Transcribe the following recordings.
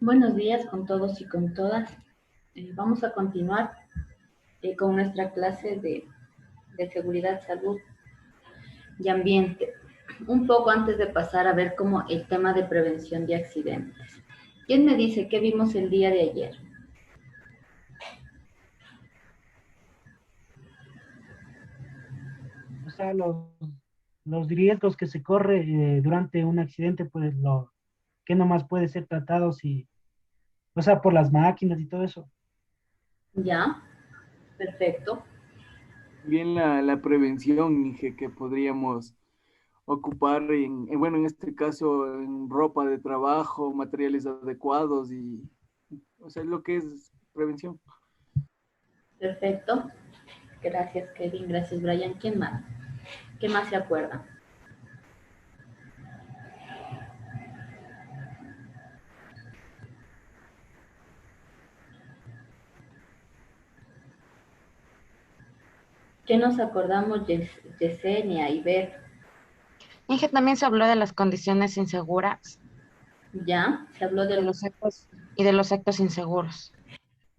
Buenos días con todos y con todas. Vamos a continuar con nuestra clase de seguridad, salud y ambiente. Un poco antes de pasar a ver cómo el tema de prevención de accidentes. ¿Quién me dice qué vimos el día de ayer? O sea, los riesgos que se corre durante un accidente, pues lo que nomás puede ser tratado si, o sea, por las máquinas y todo eso. Ya, perfecto. Bien la prevención, Inge, que podríamos ocupar bueno, en este caso, en ropa de trabajo, materiales adecuados o sea, lo que es prevención. Perfecto. Gracias, Kevin. Gracias, Brian. ¿Quién más? ¿Qué más se acuerda? ¿Qué nos acordamos, Yesenia y Beth? Inge, también se habló de las condiciones inseguras Ya, se habló de de los actos y de los actos inseguros.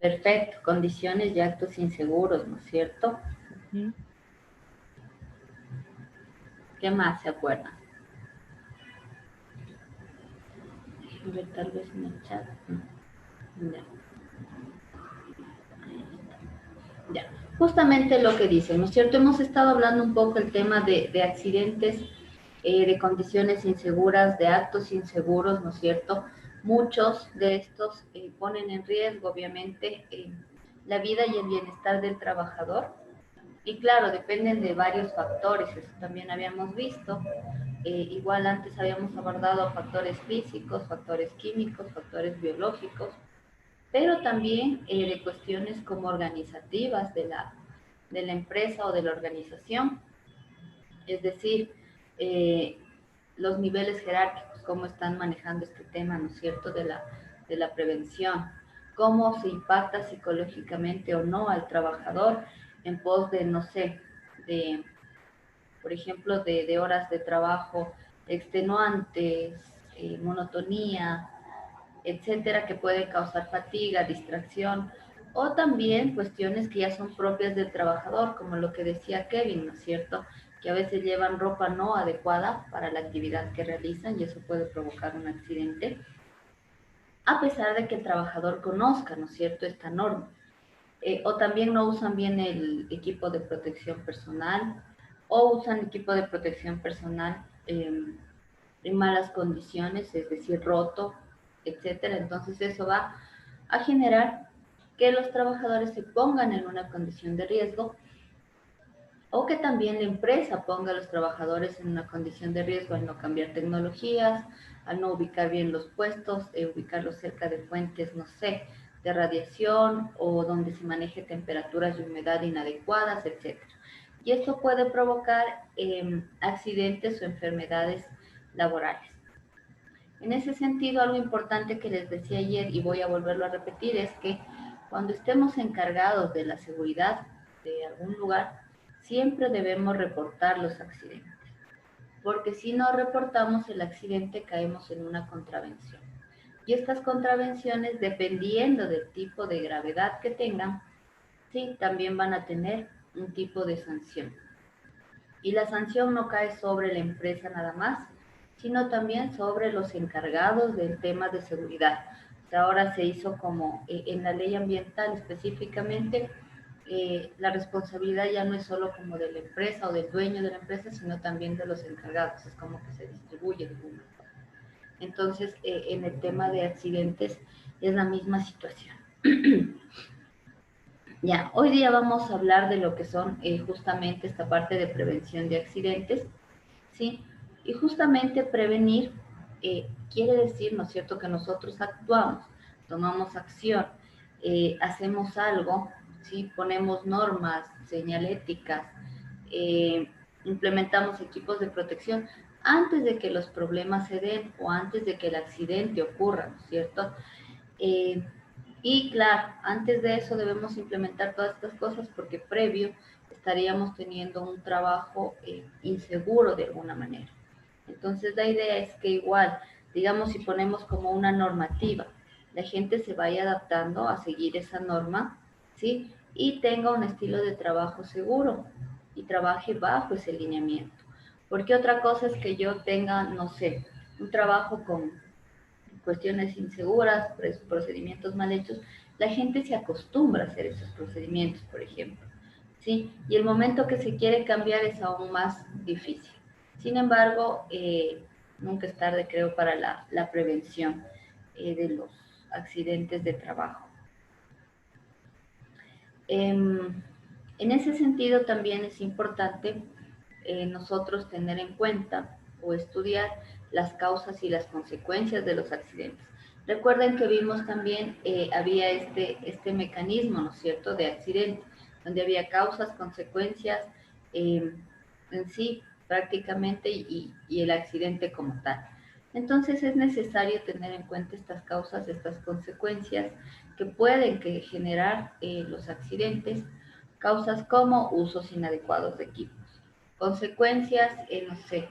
perfecto, condiciones y actos inseguros, ¿no es cierto? Ujú. ¿Qué más se acuerdan? A ver, tal vez en el chat. No. Ya, ya. Justamente lo que dicen, ¿no es cierto? Hemos estado hablando un poco el tema de accidentes, de condiciones inseguras, de actos inseguros, ¿no es cierto? Muchos de estos ponen en riesgo, obviamente, la vida y el bienestar del trabajador. Y claro, dependen de varios factores, eso también habíamos visto. Igual antes habíamos abordado factores físicos, factores químicos, factores biológicos, pero también de cuestiones como organizativas de la empresa o de la organización, es decir, eh, los niveles jerárquicos, cómo están manejando este tema, ¿no es cierto?, de la prevención, cómo se impacta psicológicamente o no al trabajador en pos de, no sé, de, por ejemplo, de horas de trabajo extenuantes, monotonía, etcétera, que pueden causar fatiga, distracción, o también cuestiones que ya son propias del trabajador, como lo que decía Kevin, ¿no es cierto? Que a veces llevan ropa no adecuada para la actividad que realizan y eso puede provocar un accidente, a pesar de que el trabajador conozca, ¿no es cierto?, esta norma. O también no usan bien el equipo de protección personal, o usan equipo de protección personal en malas condiciones, es decir, roto, etcétera. Entonces eso va a generar que los trabajadores se pongan en una condición de riesgo o que también la empresa ponga a los trabajadores en una condición de riesgo al no cambiar tecnologías, al no ubicar bien los puestos, ubicarlos cerca de fuentes, no sé, de radiación o donde se maneje temperaturas y humedad inadecuadas, etcétera. Y esto puede provocar accidentes o enfermedades laborales. En ese sentido, algo importante que les decía ayer y voy a volverlo a repetir es que cuando estemos encargados de la seguridad de algún lugar, siempre debemos reportar los accidentes, porque si no reportamos el accidente caemos en una contravención. Y estas contravenciones, dependiendo del tipo de gravedad que tengan, sí, también van a tener un tipo de sanción. Y la sanción no cae sobre la empresa nada más, sino también sobre los encargados del tema de seguridad. O sea, ahora se hizo como en la ley ambiental específicamente, la responsabilidad ya no es solo como de la empresa o del dueño de la empresa, sino también de los encargados, es como que se distribuye de alguna forma. Entonces, en el tema de accidentes es la misma situación. Ya, hoy día vamos a hablar de lo que son justamente esta parte de prevención de accidentes, ¿sí? Y justamente prevenir quiere decir, ¿no es cierto?, que nosotros actuamos, tomamos acción, hacemos algo, ¿sí? Ponemos normas, señaléticas, implementamos equipos de protección antes de que los problemas se den o antes de que el accidente ocurra, ¿no es cierto? Eh, y claro, antes de eso debemos implementar todas estas cosas porque previo estaríamos teniendo un trabajo inseguro de alguna manera. Entonces la idea es que igual, digamos, si ponemos como una normativa, la gente se vaya adaptando a seguir esa norma, ¿sí? Y tenga un estilo de trabajo seguro y trabaje bajo ese lineamiento. Porque otra cosa es que yo tenga, no sé, un trabajo con cuestiones inseguras, procedimientos mal hechos, la gente se acostumbra a hacer esos procedimientos, por ejemplo, ¿sí? Y el momento que se quiere cambiar es aún más difícil. Sin embargo, nunca es tarde, creo, para la prevención de los accidentes de trabajo. En ese sentido, también es importante nosotros tener en cuenta o estudiar las causas y las consecuencias de los accidentes. Recuerden que vimos también, había este mecanismo, ¿no es cierto?, de accidente, donde había causas, consecuencias en sí prácticamente y el accidente como tal. Entonces es necesario tener en cuenta estas causas, estas consecuencias que pueden generar los accidentes, causas como usos inadecuados de equipos. Consecuencias, no sé,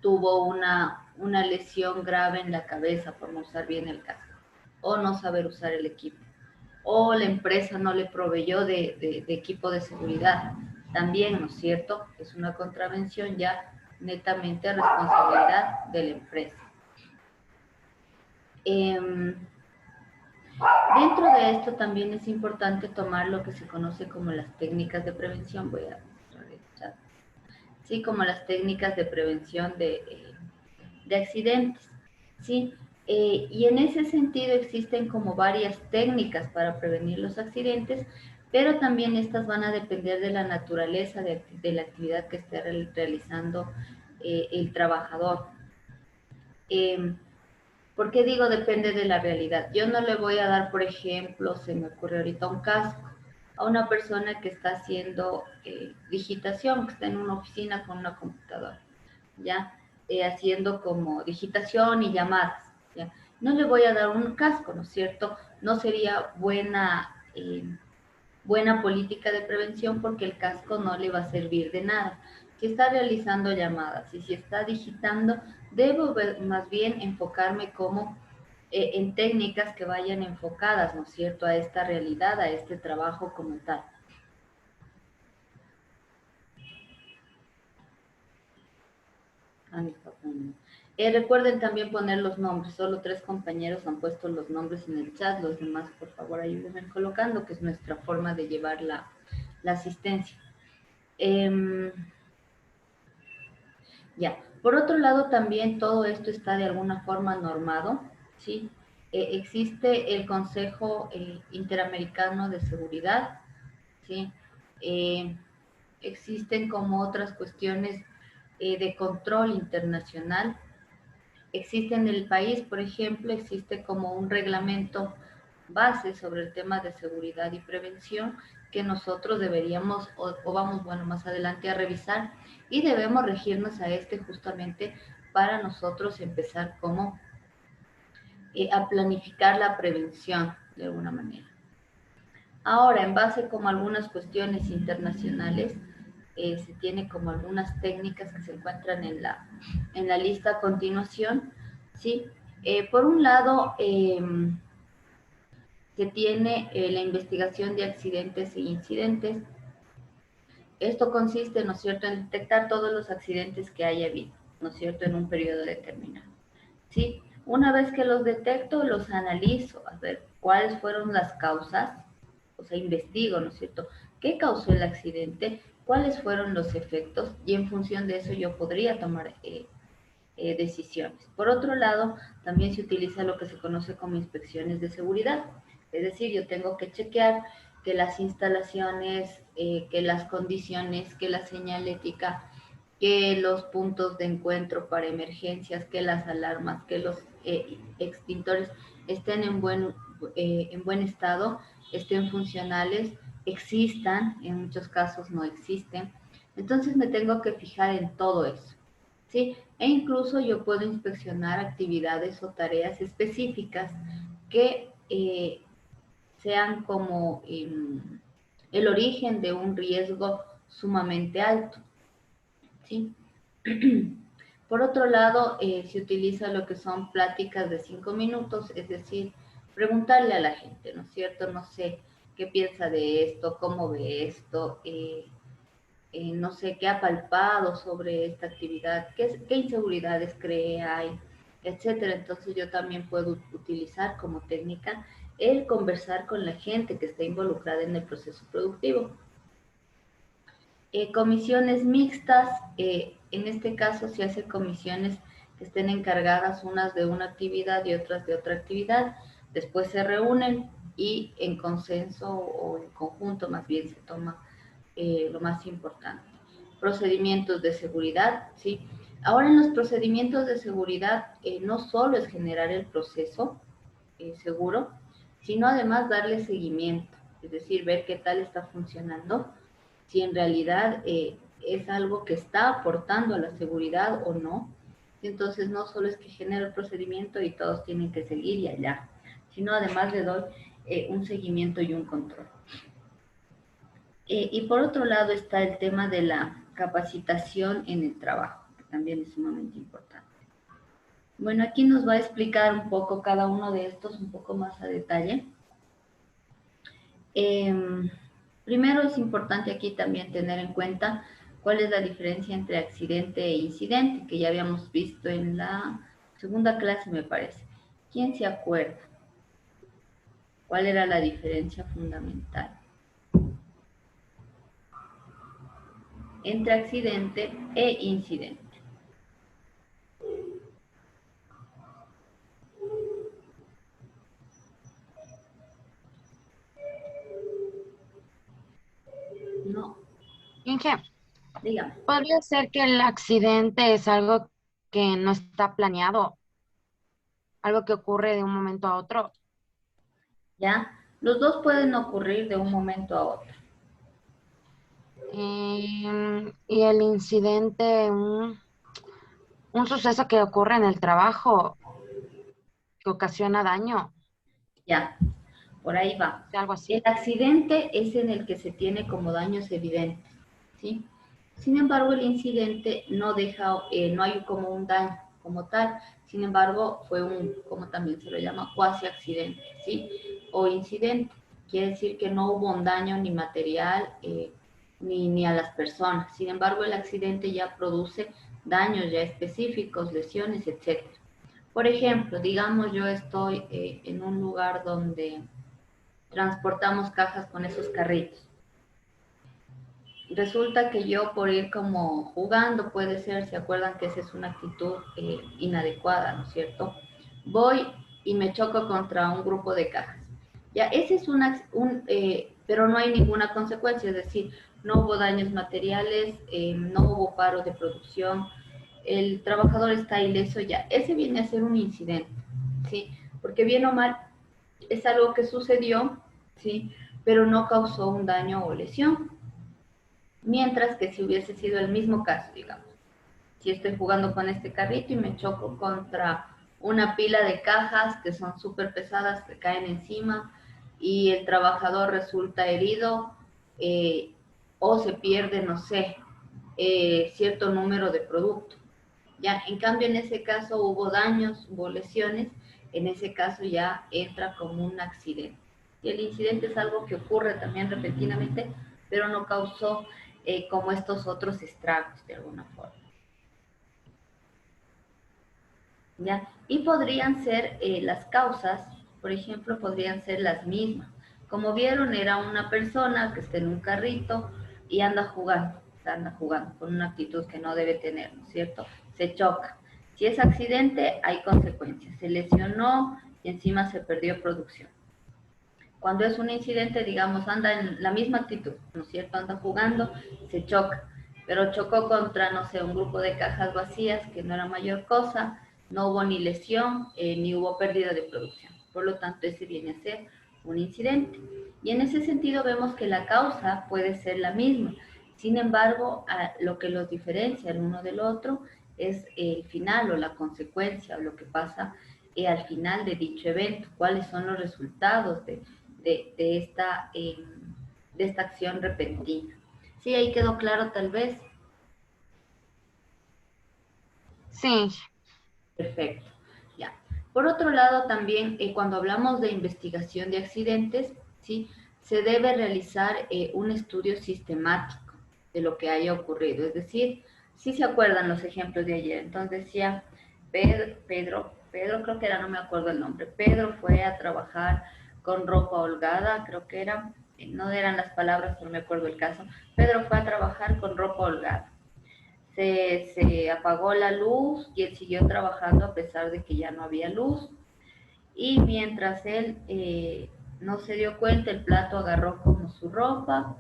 tuvo una lesión grave en la cabeza por no usar bien el casco o no saber usar el equipo, o la empresa no le proveyó de equipo de seguridad. También, ¿no es cierto? Es una contravención ya netamente responsabilidad de la empresa. Dentro de esto también es importante tomar lo que se conoce como las técnicas de prevención. Voy a mostrar el chat. Sí, como las técnicas de prevención de accidentes. Sí, y en ese sentido existen como varias técnicas para prevenir los accidentes, pero también estas van a depender de la naturaleza de la actividad que esté realizando el trabajador. ¿Por qué digo depende de la realidad? Yo no le voy a dar, por ejemplo, se me ocurre ahorita un casco a una persona que está haciendo digitación, que está en una oficina con una computadora, ¿ya? Haciendo como digitación y llamadas, ¿ya? No le voy a dar un casco, ¿no es cierto? No sería buena política de prevención porque el casco no le va a servir de nada. Si está realizando llamadas y si está digitando, debo más bien enfocarme como en técnicas que vayan enfocadas, ¿no es cierto?, a esta realidad, a este trabajo como tal. Recuerden también poner los nombres, solo 3 compañeros han puesto los nombres en el chat, los demás por favor ayúdenme colocando, que es nuestra forma de llevar la asistencia. Ya, por otro lado también todo esto está de alguna forma normado, ¿sí? Existe el Consejo Interamericano de Seguridad, ¿sí? Existen como otras cuestiones de control internacional. Existe en el país, por ejemplo, existe como un reglamento base sobre el tema de seguridad y prevención que nosotros deberíamos o vamos, bueno, más adelante a revisar y debemos regirnos a este justamente para nosotros empezar como a planificar la prevención de alguna manera. Ahora, en base como a algunas cuestiones internacionales, se tiene como algunas técnicas que se encuentran en la lista a continuación, ¿sí? Por un lado, se tiene la investigación de accidentes e incidentes. Esto consiste, ¿no es cierto?, en detectar todos los accidentes que haya habido, ¿no es cierto?, en un periodo determinado, ¿sí? Una vez que los detecto, los analizo, a ver cuáles fueron las causas, o sea, investigo, ¿no es cierto?, qué causó el accidente, cuáles fueron los efectos, y en función de eso yo podría tomar decisiones. Por otro lado, también se utiliza lo que se conoce como inspecciones de seguridad, es decir, yo tengo que chequear que las instalaciones, que las condiciones, que la señalética, que los puntos de encuentro para emergencias, que las alarmas, que los extintores estén en buen estado, estén funcionales, existan, en muchos casos no existen. Entonces me tengo que fijar en todo eso, ¿sí? E incluso yo puedo inspeccionar actividades o tareas específicas que sean como el origen de un riesgo sumamente alto, ¿sí? Por otro lado, se utiliza lo que son pláticas de 5 minutos, es decir, preguntarle a la gente, ¿no es cierto? No sé qué piensa de esto, cómo ve esto, no sé qué ha palpado sobre esta actividad, qué inseguridades cree hay, etcétera. Entonces yo también puedo utilizar como técnica el conversar con la gente que está involucrada en el proceso productivo. Comisiones mixtas, en este caso se hace comisiones que estén encargadas unas de una actividad y otras de otra actividad, después se reúnen y en consenso o en conjunto más bien se toma lo más importante. Procedimientos de seguridad, ¿sí? Ahora en los procedimientos de seguridad no solo es generar el proceso seguro, sino además darle seguimiento, es decir, ver qué tal está funcionando, si en realidad es algo que está aportando a la seguridad o no. Entonces no solo es que genero el procedimiento y todos tienen que seguir y allá, sino además le doy un seguimiento y un control. Y por otro lado está el tema de la capacitación en el trabajo, que también es sumamente importante. Bueno, aquí nos va a explicar un poco cada uno de estos un poco más a detalle. Primero es importante aquí también tener en cuenta cuál es la diferencia entre accidente e incidente, que ya habíamos visto en la segunda clase, me parece. ¿Quién se acuerda? ¿Cuál era la diferencia fundamental entre accidente e incidente? No, Inge, dígame. podría ser que el accidente es algo que no está planeado, algo que ocurre de un momento a otro. ¿Ya? Los dos pueden ocurrir de un momento a otro. Y el incidente, un suceso que ocurre en el trabajo, que ocasiona daño, Ya, por ahí va. o sea, algo El así. accidente es en el que se tiene como daños evidentes, ¿sí? Sin embargo, el incidente no deja, no hay como un daño como tal. Sin embargo, fue un, como también se lo llama, cuasi accidente, ¿sí? O incidente. Quiere decir que no hubo un daño ni material ni a las personas. Sin embargo, el accidente ya produce daños ya específicos, lesiones, etcétera. Por ejemplo, digamos yo estoy en un lugar donde transportamos cajas con esos carritos. Resulta que yo por ir como jugando, puede ser, se acuerdan que esa es una actitud inadecuada, ¿no es cierto? Voy y me choco contra un grupo de cajas. Ya, ese es pero no hay ninguna consecuencia, es decir, no hubo daños materiales, no hubo paro de producción, el trabajador está ileso ya. Ese viene a ser un incidente, ¿sí? Porque bien o mal es algo que sucedió, ¿sí? Pero no causó un daño o lesión. Mientras que si hubiese sido el mismo caso, digamos, si estoy jugando con este carrito y me choco contra una pila de cajas que son súper pesadas, que caen encima y el trabajador resulta herido o se pierde, no sé, cierto número de producto. Ya, en cambio, en ese caso hubo daños, hubo lesiones, en ese caso ya entra como un accidente. Y el incidente es algo que ocurre también repentinamente, pero no causó como estos otros estragos de alguna forma. ¿Ya? Y podrían ser las causas, por ejemplo, podrían ser las mismas. Como vieron, era una persona que está en un carrito y anda jugando con una actitud que no debe tener, ¿no es cierto? Se choca. Si es accidente, hay consecuencias. Se lesionó y encima se perdió producción. Cuando es un incidente, digamos, anda en la misma actitud, ¿no es cierto? Anda jugando, se choca, pero chocó contra, no sé, un grupo de cajas vacías que no era mayor cosa, no hubo ni lesión, ni hubo pérdida de producción. Por lo tanto, ese viene a ser un incidente. Y en ese sentido vemos que la causa puede ser la misma. Sin embargo, lo que los diferencia el uno del otro es el final o la consecuencia o lo que pasa al final de dicho evento, cuáles son los resultados de esta acción repentina. Sí, ahí quedó claro tal vez. Sí, Perfecto. Ya. Por otro lado, también cuando hablamos de investigación de accidentes, ¿sí? Se debe realizar un estudio sistemático de lo que haya ocurrido. Es decir, si se acuerdan los ejemplos de ayer. Entonces decía, Pedro creo que era, no me acuerdo el nombre. Pedro fue a trabajar con ropa holgada, creo que era, no eran las palabras, pero me acuerdo el caso. Pedro fue a trabajar con ropa holgada. Se apagó la luz y él siguió trabajando a pesar de que ya no había luz. Y mientras él no se dio cuenta, el plato agarró como su ropa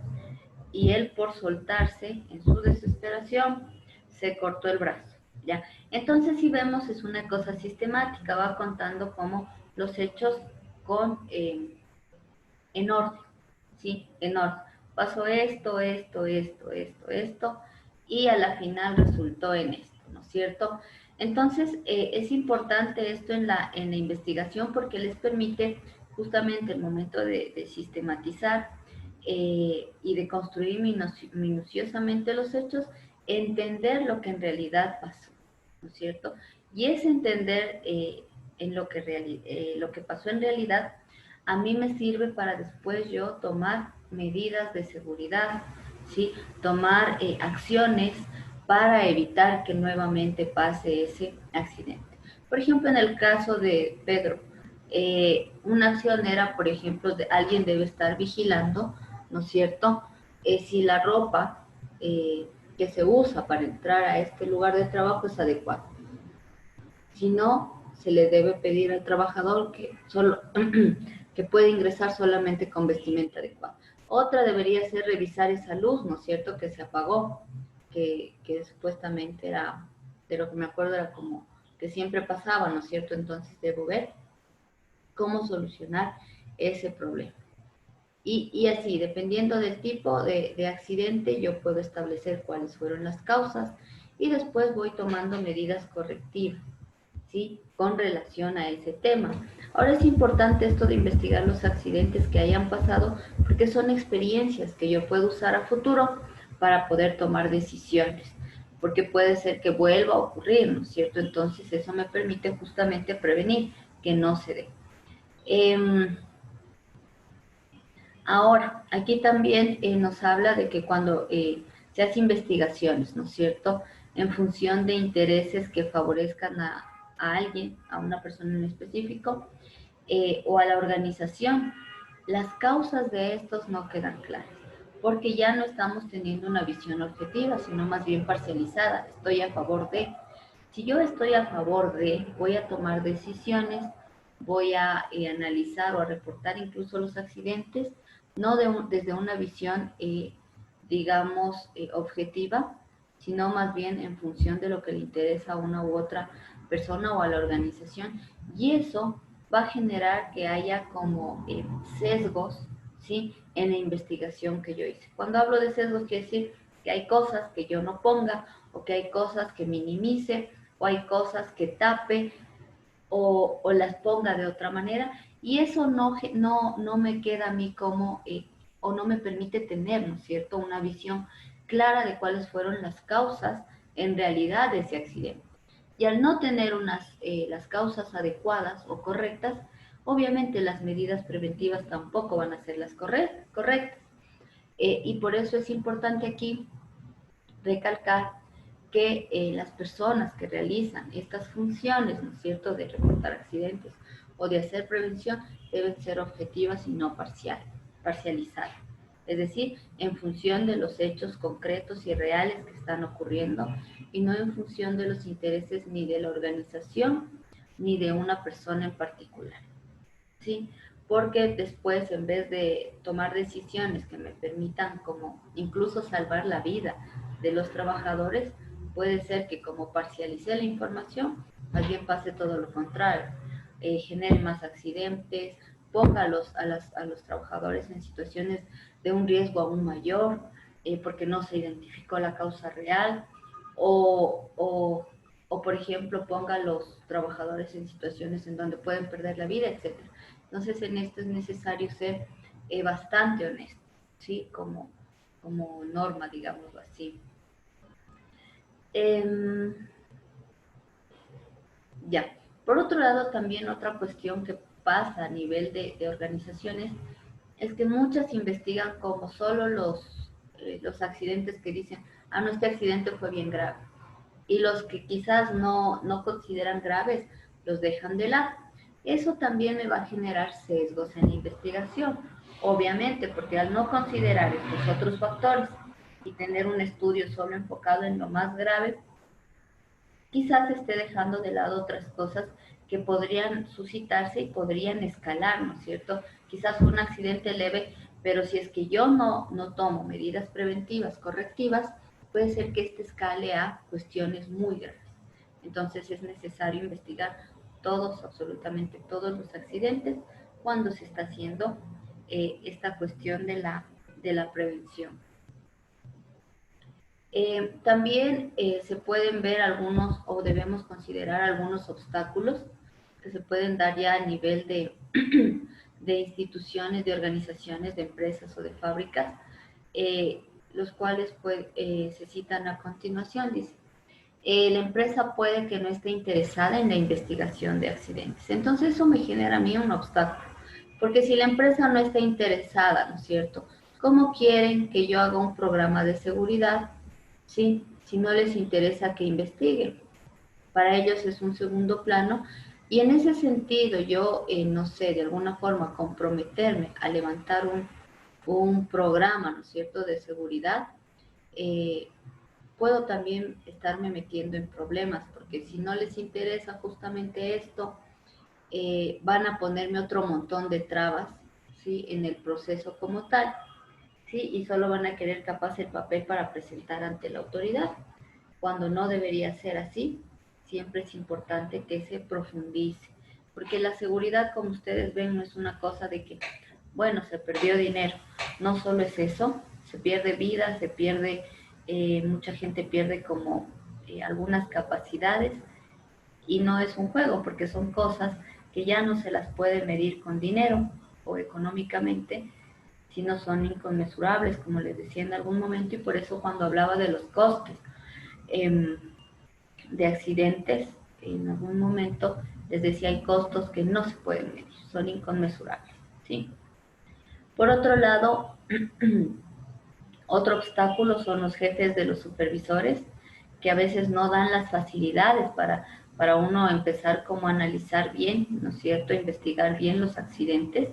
y él por soltarse en su desesperación se cortó el brazo. ¿Ya? Entonces si vemos es una cosa sistemática, va contando como los hechos con, en orden, ¿sí? En orden. Pasó esto, y a la final resultó en esto, ¿no es cierto? Entonces, es importante esto en la investigación porque les permite justamente el momento de sistematizar y de construir minuciosamente los hechos, entender lo que en realidad pasó, ¿no es cierto? Y es entender en lo que pasó en realidad a mí me sirve para después yo tomar medidas de seguridad, ¿sí? Tomar acciones para evitar que nuevamente pase ese accidente. Por ejemplo, en el caso de Pedro, una acción era, por ejemplo, alguien debe estar vigilando, ¿no es cierto? Si la ropa que se usa para entrar a este lugar de trabajo es adecuada. Si no, se le debe pedir al trabajador que puede ingresar solamente con vestimenta adecuada. Otra debería ser revisar esa luz, ¿no es cierto?, que se apagó, que supuestamente era, de lo que me acuerdo era como que siempre pasaba, ¿no es cierto? Entonces debo ver cómo solucionar ese problema. Y así, dependiendo del tipo de accidente, yo puedo establecer cuáles fueron las causas y después voy tomando medidas correctivas, ¿sí? Con relación a ese tema. Ahora es importante esto de investigar los accidentes que hayan pasado porque son experiencias que yo puedo usar a futuro para poder tomar decisiones, porque puede ser que vuelva a ocurrir, ¿no es cierto? Entonces eso me permite justamente prevenir que no se dé. Ahora, aquí también nos habla de que cuando se hace investigaciones, ¿no es cierto?, en función de intereses que favorezcan a alguien, a una persona en específico, o a la organización, las causas de estos no quedan claras, porque ya no estamos teniendo una visión objetiva, sino más bien parcializada. Estoy a favor de. Si yo estoy a favor de, voy a tomar decisiones, voy a analizar o a reportar incluso los accidentes, no desde una visión, digamos, objetiva, sino más bien en función de lo que le interesa a una u otra persona o a la organización. Y eso va a generar que haya como sesgos, ¿sí?, en la investigación que yo hice. Cuando hablo de sesgos, quiere decir que hay cosas que yo no ponga, o que hay cosas que minimice, o hay cosas que tape, o las ponga de otra manera, y eso no me queda a mí como, o no me permite tener, ¿no es cierto?, una visión clara de cuáles fueron las causas en realidad de ese accidente. Y al no tener las causas adecuadas o correctas, obviamente las medidas preventivas tampoco van a ser las correctas. Y por eso es importante aquí recalcar que las personas que realizan estas funciones, ¿no es cierto?, de reportar accidentes o de hacer prevención, deben ser objetivas y no parcializadas. Es decir, en función de los hechos concretos y reales que están ocurriendo y no en función de los intereses ni de la organización ni de una persona en particular, ¿sí? Porque después, en vez de tomar decisiones que me permitan como incluso salvar la vida de los trabajadores, puede ser que como parcialicé la información, más bien pase todo lo contrario, genere más accidentes, ponga a los trabajadores en situaciones de un riesgo aún mayor, porque no se identificó la causa real, o por ejemplo, ponga a los trabajadores en situaciones en donde pueden perder la vida, etcétera. Entonces, en esto es necesario ser bastante honesto, ¿sí? Como norma, digámoslo así. Ya. Por otro lado, también otra cuestión que pasa a nivel de organizaciones es que muchas investigan como solo los accidentes que dicen, ah, no, este accidente fue bien grave. Y los que quizás no consideran graves, los dejan de lado. Eso también me va a generar sesgos en la investigación, obviamente, porque al no considerar estos otros factores y tener un estudio solo enfocado en lo más grave, quizás esté dejando de lado otras cosas que podrían suscitarse y podrían escalar, ¿no es cierto? Quizás un accidente leve, pero si es que yo no tomo medidas preventivas correctivas, puede ser que este escale a cuestiones muy graves. Entonces es necesario investigar todos, absolutamente todos los accidentes cuando se está haciendo esta cuestión de la prevención. También se pueden ver algunos, o debemos considerar algunos obstáculos que se pueden dar ya a nivel de instituciones, de organizaciones, de empresas o de fábricas, los cuales pues, se citan a continuación. Dice, la empresa puede que no esté interesada en la investigación de accidentes. Entonces eso me genera a mí un obstáculo, porque si la empresa no está interesada, ¿no es cierto? ¿Cómo quieren que yo haga un programa de seguridad? ¿Sí? Si no les interesa que investiguen. Para ellos es un segundo plano y en ese sentido yo, no sé, de alguna forma comprometerme a levantar un programa, ¿no es cierto?, de seguridad, puedo también estarme metiendo en problemas, porque si no les interesa justamente esto, van a ponerme otro montón de trabas, ¿sí?, en el proceso como tal, ¿sí?, y solo van a querer capaz el papel para presentar ante la autoridad, cuando no debería ser así. Siempre es importante que se profundice, porque la seguridad, como ustedes ven, no es una cosa de que, bueno, se perdió dinero. No solo es eso, se pierde vida, se pierde, mucha gente pierde como algunas capacidades, y no es un juego, porque son cosas que ya no se las puede medir con dinero o económicamente, sino son inconmensurables, como les decía en algún momento, y por eso cuando hablaba de los costes de accidentes, en algún momento les decía, hay costos que no se pueden medir, son inconmensurables, ¿sí? Por otro lado, otro obstáculo son los jefes de los supervisores, que a veces no dan las facilidades para uno empezar como a analizar bien, ¿no es cierto?, investigar bien los accidentes,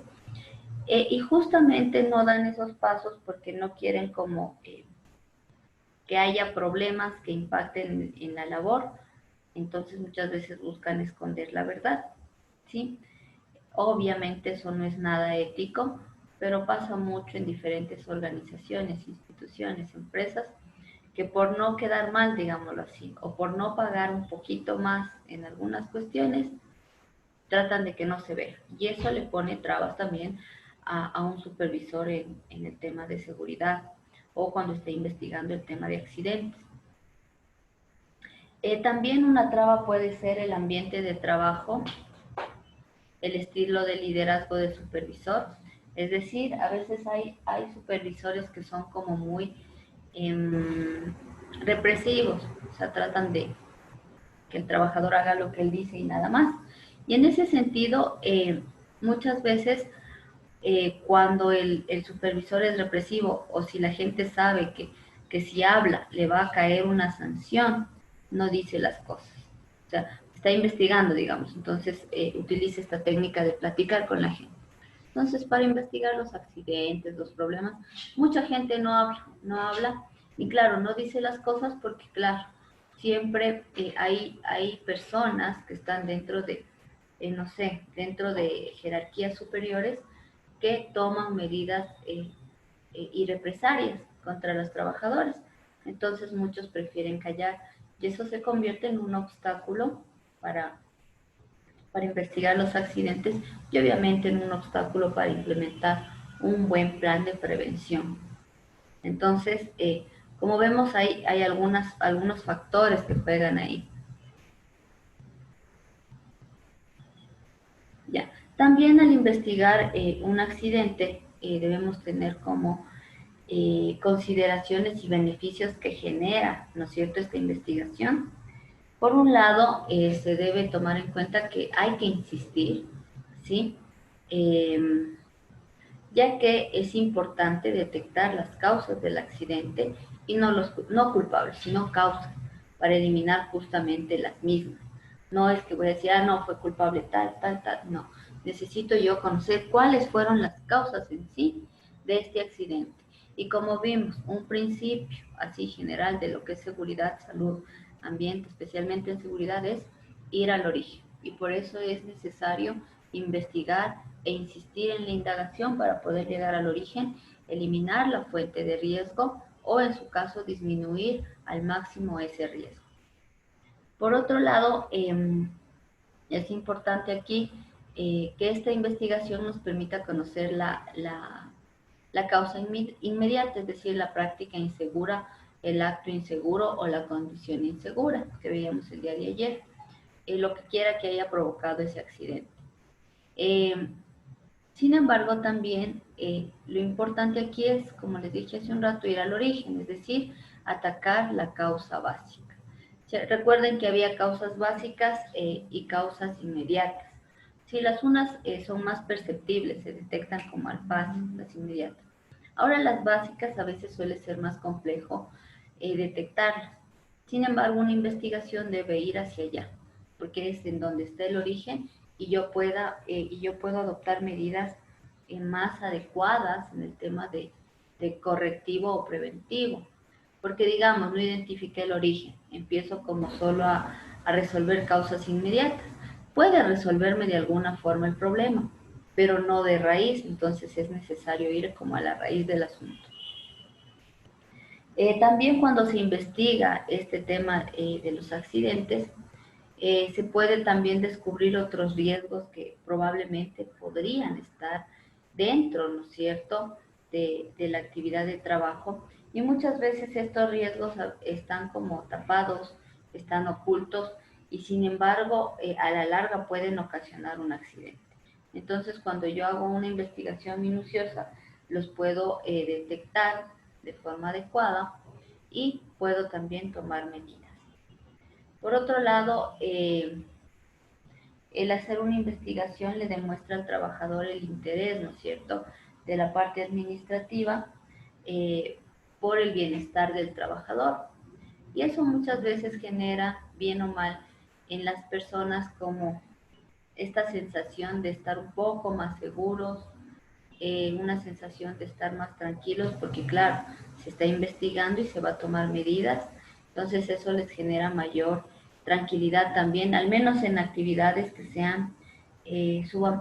y justamente no dan esos pasos porque no quieren como que haya problemas que impacten en la labor, entonces muchas veces buscan esconder la verdad, ¿sí? Obviamente eso no es nada ético, pero pasa mucho en diferentes organizaciones, instituciones, empresas, que por no quedar mal, digámoslo así, o por no pagar un poquito más en algunas cuestiones, tratan de que no se vea. Y eso le pone trabas también a un supervisor en el tema de seguridad o cuando esté investigando el tema de accidentes. También una traba puede ser el ambiente de trabajo, el estilo de liderazgo del supervisor. Es decir, a veces hay supervisores que son como muy represivos, o sea, tratan de que el trabajador haga lo que él dice y nada más. Y en ese sentido, muchas veces cuando el supervisor es represivo o si la gente sabe que si habla le va a caer una sanción, no dice las cosas. O sea, está investigando, digamos, entonces utiliza esta técnica de platicar con la gente. Entonces, para investigar los accidentes, los problemas, mucha gente no habla, y claro, no dice las cosas porque, claro, siempre hay personas que están dentro de, no sé, dentro de jerarquías superiores que toman medidas y represalias contra los trabajadores. Entonces, muchos prefieren callar y eso se convierte en un obstáculo para investigar los accidentes y obviamente en un obstáculo para implementar un buen plan de prevención. Entonces, como vemos, hay algunos factores que juegan ahí. Ya. También al investigar un accidente debemos tener como consideraciones y beneficios que genera, ¿no es cierto?, esta investigación. Por un lado, se debe tomar en cuenta que hay que insistir, ¿sí? Ya que es importante detectar las causas del accidente y no culpables, sino causas, para eliminar justamente las mismas. No es que voy a decir, ah, no, fue culpable tal, tal, tal, no. Necesito yo conocer cuáles fueron las causas en sí de este accidente. Y como vimos, un principio así general de lo que es seguridad, salud, ambiente, especialmente en seguridad, es ir al origen. Y por eso es necesario investigar e insistir en la indagación para poder llegar al origen, eliminar la fuente de riesgo o, en su caso, disminuir al máximo ese riesgo. Por otro lado, es importante aquí que esta investigación nos permita conocer la causa inmediata, es decir, la práctica insegura, el acto inseguro o la condición insegura que veíamos el día de ayer, lo que quiera que haya provocado ese accidente. Sin embargo, también lo importante aquí es, como les dije hace un rato, ir al origen, es decir, atacar la causa básica. Recuerden que había causas básicas y causas inmediatas. Si las unas son más perceptibles, se detectan como al paso, las inmediatas. Ahora las básicas a veces suele ser más complejo detectarlas. Sin embargo, una investigación debe ir hacia allá, porque es en donde está el origen y yo puedo adoptar medidas más adecuadas en el tema de correctivo o preventivo. Porque digamos, no identifiqué el origen, empiezo como solo a resolver causas inmediatas. Puede resolverme de alguna forma el problema, pero no de raíz, entonces es necesario ir como a la raíz del asunto. También cuando se investiga este tema de los accidentes, se puede también descubrir otros riesgos que probablemente podrían estar dentro, ¿no es cierto?, de la actividad de trabajo. Y muchas veces estos riesgos están como tapados, están ocultos y sin embargo a la larga pueden ocasionar un accidente. Entonces cuando yo hago una investigación minuciosa, los puedo detectar de forma adecuada y puedo también tomar medidas. Por otro lado, el hacer una investigación le demuestra al trabajador el interés, ¿no es cierto?, de la parte administrativa por el bienestar del trabajador. Y eso muchas veces genera, bien o mal, en las personas como esta sensación de estar un poco más seguros, una sensación de estar más tranquilos, porque claro, se está investigando y se va a tomar medidas, entonces eso les genera mayor tranquilidad también, al menos en actividades que sean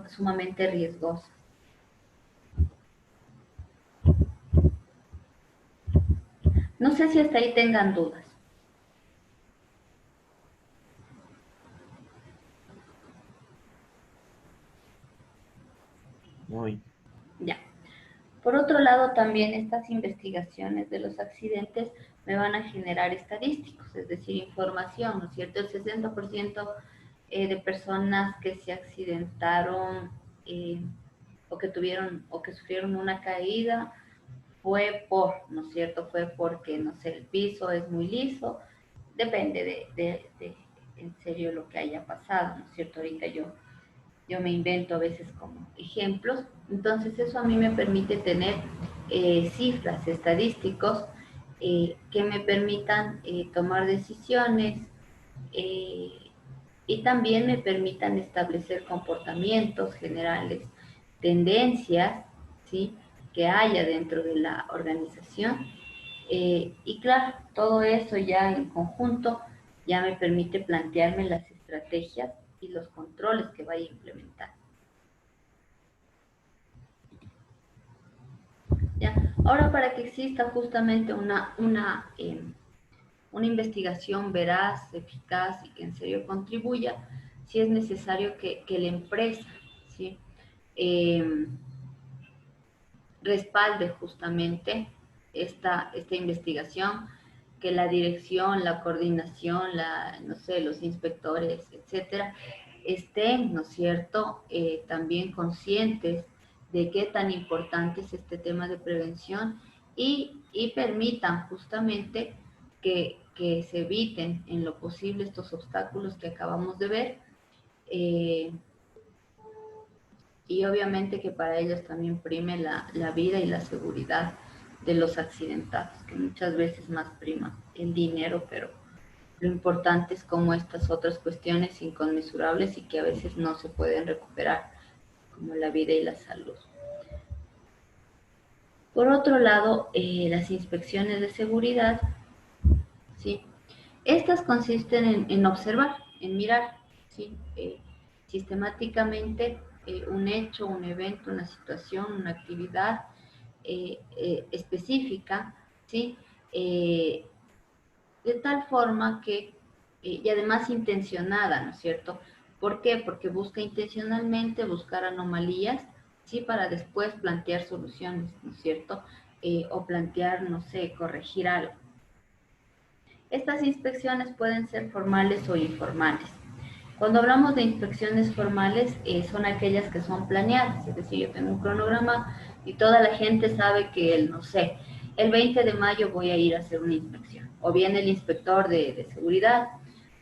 sumamente riesgosas. No sé si hasta ahí tengan dudas. Muy. Ya. Por otro lado, también estas investigaciones de los accidentes me van a generar estadísticos, es decir, información, ¿no es cierto? El 60% de personas que se accidentaron o que tuvieron o que sufrieron una caída fue ¿no es cierto? Fue porque, no sé, el piso es muy liso, depende de en serio lo que haya pasado, ¿no es cierto? Ahorita yo me invento a veces como ejemplos, entonces eso a mí me permite tener cifras, estadísticos que me permitan tomar decisiones eh, y también me permitan establecer comportamientos generales, tendencias, ¿sí?, que haya dentro de la organización. Y claro, todo eso ya en conjunto ya me permite plantearme las estrategias y los controles que vaya a implementar. ¿Ya? Ahora, para que exista justamente una investigación veraz, eficaz y que en serio contribuya, sí es necesario que la empresa, ¿sí?, respalde justamente esta investigación, que la dirección, la coordinación, no sé, los inspectores, etcétera, estén, ¿no es cierto?, también conscientes de qué tan importante es este tema de prevención y permitan justamente que que se eviten en lo posible estos obstáculos que acabamos de ver. Y obviamente que para ellos también prime la vida y la seguridad de los accidentados, que muchas veces más prima el dinero, pero lo importante es como estas otras cuestiones inconmensurables y que a veces no se pueden recuperar, como la vida y la salud. Por otro lado, las inspecciones de seguridad, ¿sí? Estas consisten en observar, en mirar, ¿sí? Sistemáticamente un hecho, un evento, una situación, una actividad específica, ¿sí? De tal forma que, y además intencionada, ¿no es cierto? ¿Por qué? Porque busca intencionalmente buscar anomalías, ¿sí? Para después plantear soluciones, ¿no es cierto? O plantear, no sé, corregir algo. Estas inspecciones pueden ser formales o informales. Cuando hablamos de inspecciones formales, son aquellas que son planeadas, es decir, yo tengo un cronograma y toda la gente sabe que no sé, el 20 de mayo voy a ir a hacer una inspección, o viene el inspector de seguridad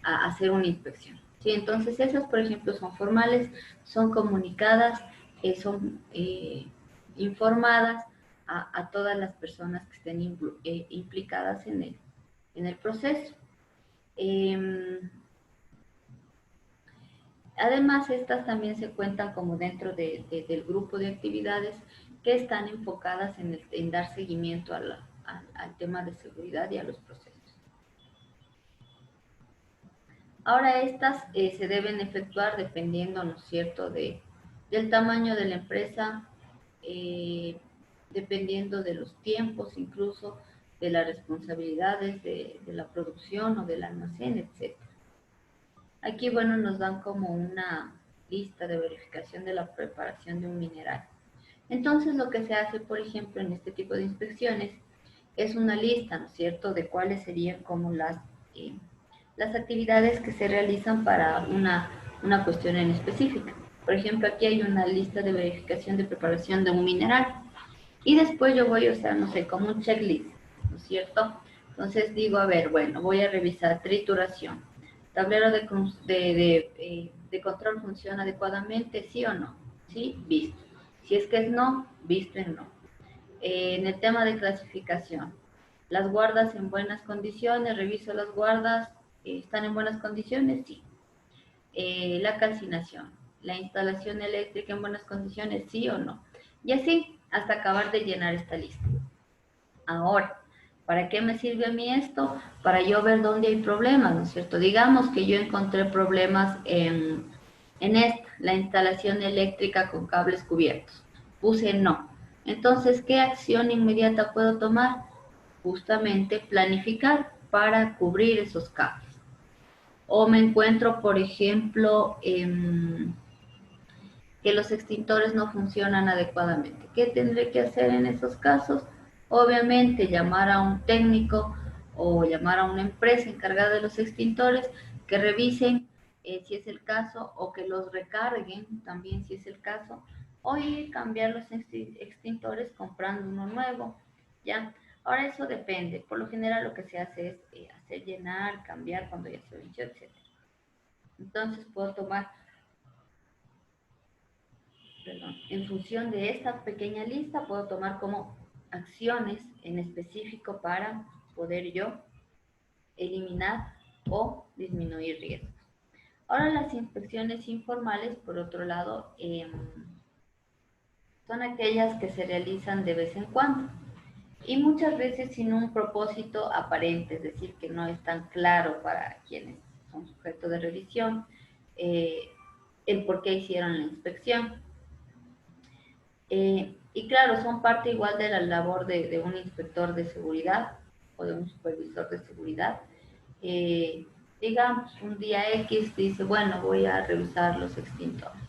a hacer una inspección. ¿Sí? Entonces, esas, por ejemplo, son formales, son comunicadas, son informadas a todas las personas que estén implicadas en el proceso. Además, estas también se cuentan como dentro del grupo de actividades que están enfocadas en dar seguimiento al tema de seguridad y a los procesos. Ahora, estas se deben efectuar dependiendo, ¿no es cierto?, del tamaño de la empresa, dependiendo de los tiempos, incluso de las responsabilidades de la producción o del almacén, etc. Aquí, bueno, nos dan como una lista de verificación de la preparación de un mineral. Entonces, lo que se hace, por ejemplo, en este tipo de inspecciones, es una lista, ¿no es cierto?, de cuáles serían como las actividades que se realizan para una cuestión en específica. Por ejemplo, aquí hay una lista de verificación de preparación de un mineral. Y después yo voy, o sea, no sé, como un checklist, ¿no es cierto? Entonces digo, a ver, bueno, voy a revisar trituración. Tablero de control funciona adecuadamente, sí o no. Sí, visto. Si es que es no, visto en no. En el tema de clasificación, las guardas en buenas condiciones, reviso las guardas, ¿están en buenas condiciones? Sí. La calcinación, la instalación eléctrica en buenas condiciones, sí o no. Y así, hasta acabar de llenar esta lista. Ahora, ¿para qué me sirve a mí esto? Para yo ver dónde hay problemas, ¿no es cierto? Digamos que yo encontré problemas en esta, la instalación eléctrica con cables cubiertos. Puse no. Entonces, ¿qué acción inmediata puedo tomar? Justamente planificar para cubrir esos cables. O me encuentro, por ejemplo, que los extintores no funcionan adecuadamente. ¿Qué tendré que hacer en esos casos? Obviamente llamar a un técnico o llamar a una empresa encargada de los extintores que revisen si es el caso, o que los recarguen también si es el caso, o ir cambiar los extintores comprando uno nuevo, ¿ya? Ahora eso depende. Por lo general lo que se hace es hacer llenar, cambiar cuando ya se venció, etc. Entonces puedo tomar, perdón, en función de esta pequeña lista, puedo tomar como acciones en específico para poder yo eliminar o disminuir riesgos. Ahora, las inspecciones informales, por otro lado, son aquellas que se realizan de vez en cuando y muchas veces sin un propósito aparente, es decir, que no es tan claro para quienes son sujetos de revisión el por qué hicieron la inspección. Y claro, son parte igual de la labor de un inspector de seguridad o de un supervisor de seguridad. Digamos, un día X dice, bueno, voy a revisar los extintores.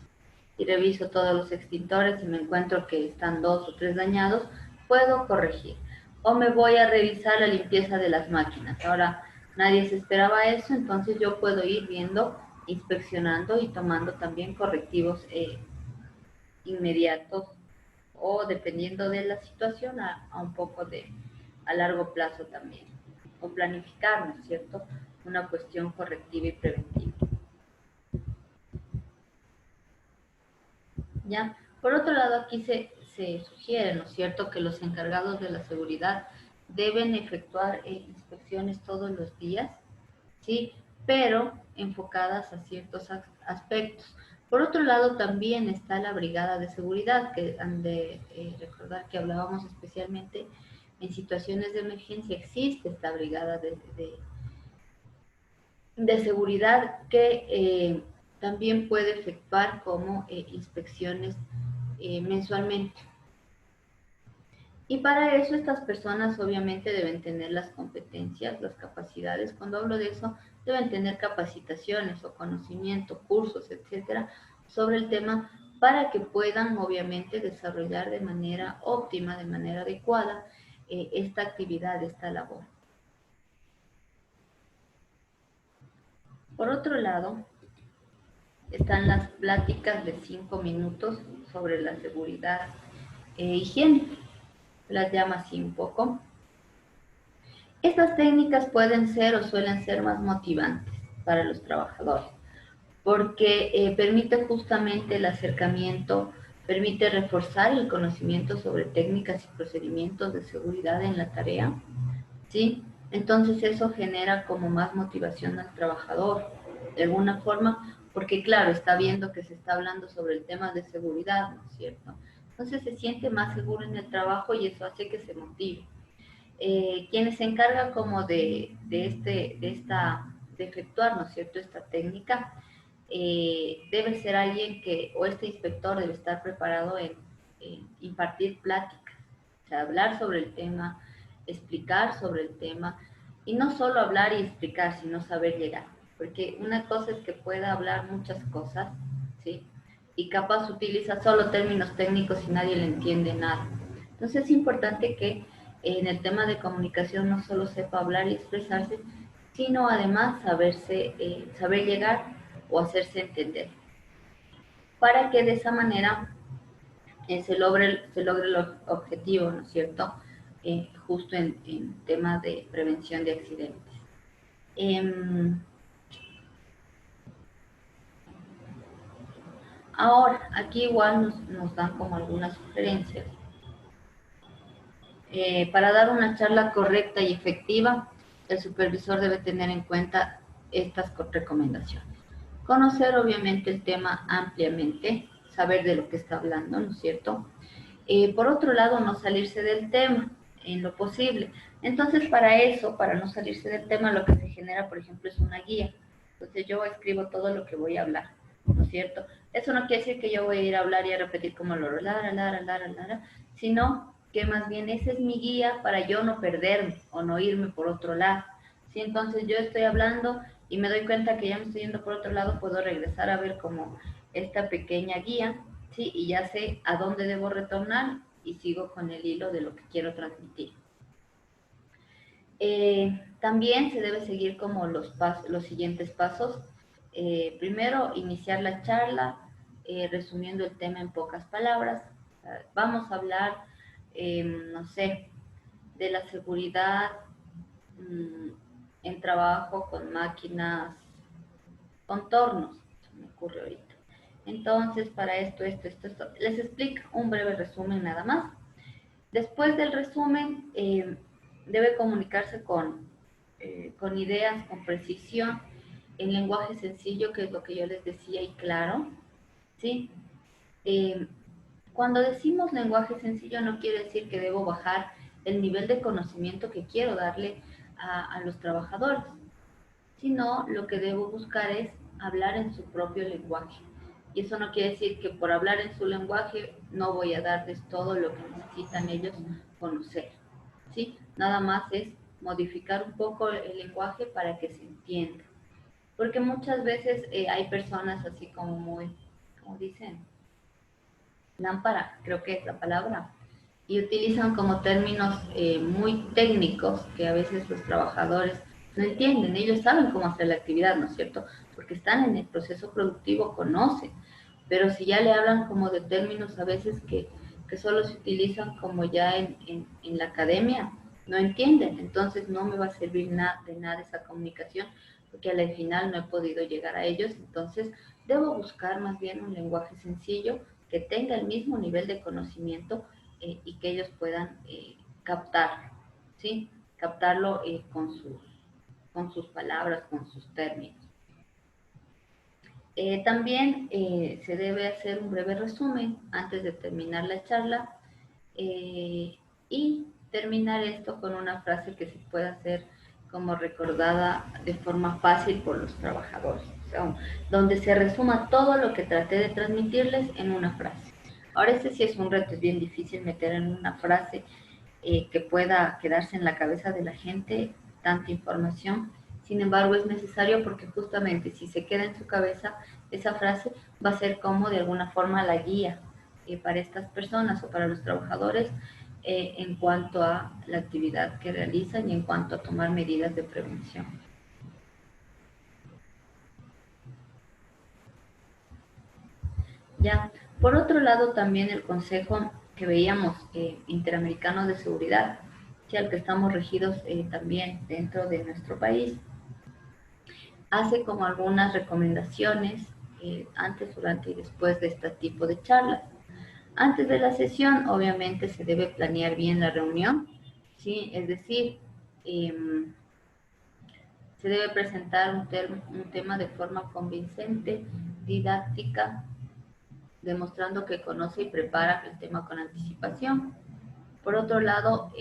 Y reviso todos los extintores y me encuentro que están 2 o 3 dañados, puedo corregir. O me voy a revisar la limpieza de las máquinas. Ahora, nadie se esperaba eso, entonces yo puedo ir viendo, inspeccionando y tomando también correctivos inmediatos, o dependiendo de la situación a un poco a largo plazo también. o planificar, ¿no es cierto?, una cuestión correctiva y preventiva. ¿Ya? Por otro lado, aquí se sugiere, ¿no es cierto?, que los encargados de la seguridad deben efectuar inspecciones todos los días, ¿sí?, pero enfocadas a ciertos aspectos. Por otro lado, también está la brigada de seguridad, que han de recordar que hablábamos especialmente en situaciones de emergencia. Existe esta brigada de seguridad que también puede efectuar como inspecciones mensualmente. Y para eso estas personas obviamente deben tener las competencias, las capacidades. Cuando hablo de eso, deben tener capacitaciones o conocimiento, cursos, etcétera, sobre el tema para que puedan obviamente desarrollar de manera óptima, de manera adecuada, esta actividad, esta labor. Por otro lado, están las pláticas de 5 minutos sobre la seguridad e higiene. Las llama así un poco. Estas técnicas pueden ser o suelen ser más motivantes para los trabajadores, porque permite justamente el acercamiento, permite reforzar el conocimiento sobre técnicas y procedimientos de seguridad en la tarea, ¿sí? Entonces eso genera como más motivación al trabajador, de alguna forma, porque claro, está viendo que se está hablando sobre el tema de seguridad, ¿no es cierto? Entonces se siente más seguro en el trabajo y eso hace que se motive. Quienes se encargan como de efectuar, ¿no es cierto?, esta técnica, debe ser alguien que, o este inspector debe estar preparado en impartir pláticas, o sea, hablar sobre el tema, explicar sobre el tema, y no solo hablar y explicar, sino saber llegar, porque una cosa es que pueda hablar muchas cosas, ¿sí?, y capaz utiliza solo términos técnicos y nadie le entiende nada. Entonces es importante que en el tema de comunicación no solo sepa hablar y expresarse, sino además saber llegar o hacerse entender, para que de esa manera se logre el objetivo, ¿no es cierto?, justo en tema de prevención de accidentes. Ahora, aquí igual nos dan como algunas sugerencias. Para dar una charla correcta y efectiva, el supervisor debe tener en cuenta estas recomendaciones. Conocer obviamente el tema ampliamente, saber de lo que está hablando, ¿no es cierto? Por otro lado, no salirse del tema en lo posible. Entonces, para eso, para no salirse del tema, lo que se genera, por ejemplo, es una guía. Entonces, yo escribo todo lo que voy a hablar, ¿no es cierto? Eso no quiere decir que yo voy a ir a hablar y a repetir como lo sino que más bien esa es mi guía para yo no perderme o no irme por otro lado. Si entonces yo estoy hablando y me doy cuenta que ya me estoy yendo por otro lado, puedo regresar a ver como esta pequeña guía, ¿sí?, y ya sé a dónde debo retornar y sigo con el hilo de lo que quiero transmitir. También se debe seguir como los siguientes pasos. Primero, iniciar la charla, resumiendo el tema en pocas palabras. Vamos a hablar, no sé, de la seguridad en trabajo con máquinas, con tornos, se me ocurre ahorita. Entonces, para esto, les explico un breve resumen nada más. Después del resumen, debe comunicarse con ideas, con precisión, en lenguaje sencillo, que es lo que yo les decía, y claro, ¿sí? Cuando decimos lenguaje sencillo, no quiere decir que debo bajar el nivel de conocimiento que quiero darle a los trabajadores, sino lo que debo buscar es hablar en su propio lenguaje. Y eso no quiere decir que por hablar en su lenguaje no voy a darles todo lo que necesitan ellos conocer, ¿sí? Nada más es modificar un poco el lenguaje para que se entienda. Porque muchas veces hay personas así como muy, como dicen, lámpara, creo que es la palabra, y utilizan como términos muy técnicos que a veces los trabajadores no entienden. Ellos saben cómo hacer la actividad, ¿no es cierto?, porque están en el proceso productivo, conocen, pero si ya le hablan como de términos a veces que solo se utilizan como ya en la academia, no entienden. Entonces no me va a servir de nada esa comunicación, porque al final no he podido llegar a ellos. Entonces debo buscar más bien un lenguaje sencillo que tenga el mismo nivel de conocimiento y que ellos puedan captar, ¿sí? Captarlo con sus palabras, con sus términos. También se debe hacer un breve resumen antes de terminar la charla y terminar esto con una frase que se pueda hacer como recordada de forma fácil por los trabajadores, o sea, donde se resuma todo lo que traté de transmitirles en una frase. Ahora este sí es un reto, es bien difícil meter en una frase que pueda quedarse en la cabeza de la gente tanta información. Sin embargo, es necesario porque justamente si se queda en su cabeza, esa frase va a ser como de alguna forma la guía para estas personas o para los trabajadores en cuanto a la actividad que realizan y en cuanto a tomar medidas de prevención. Ya, por otro lado, también el Consejo que veíamos Interamericano de Seguridad, que al que estamos regidos también dentro de nuestro país, hace como algunas recomendaciones antes, durante y después de este tipo de charlas. Antes de la sesión, obviamente, se debe planear bien la reunión, ¿sí? Es decir, se debe presentar un tema de forma convincente, didáctica, demostrando que conoce y prepara el tema con anticipación. Por otro lado,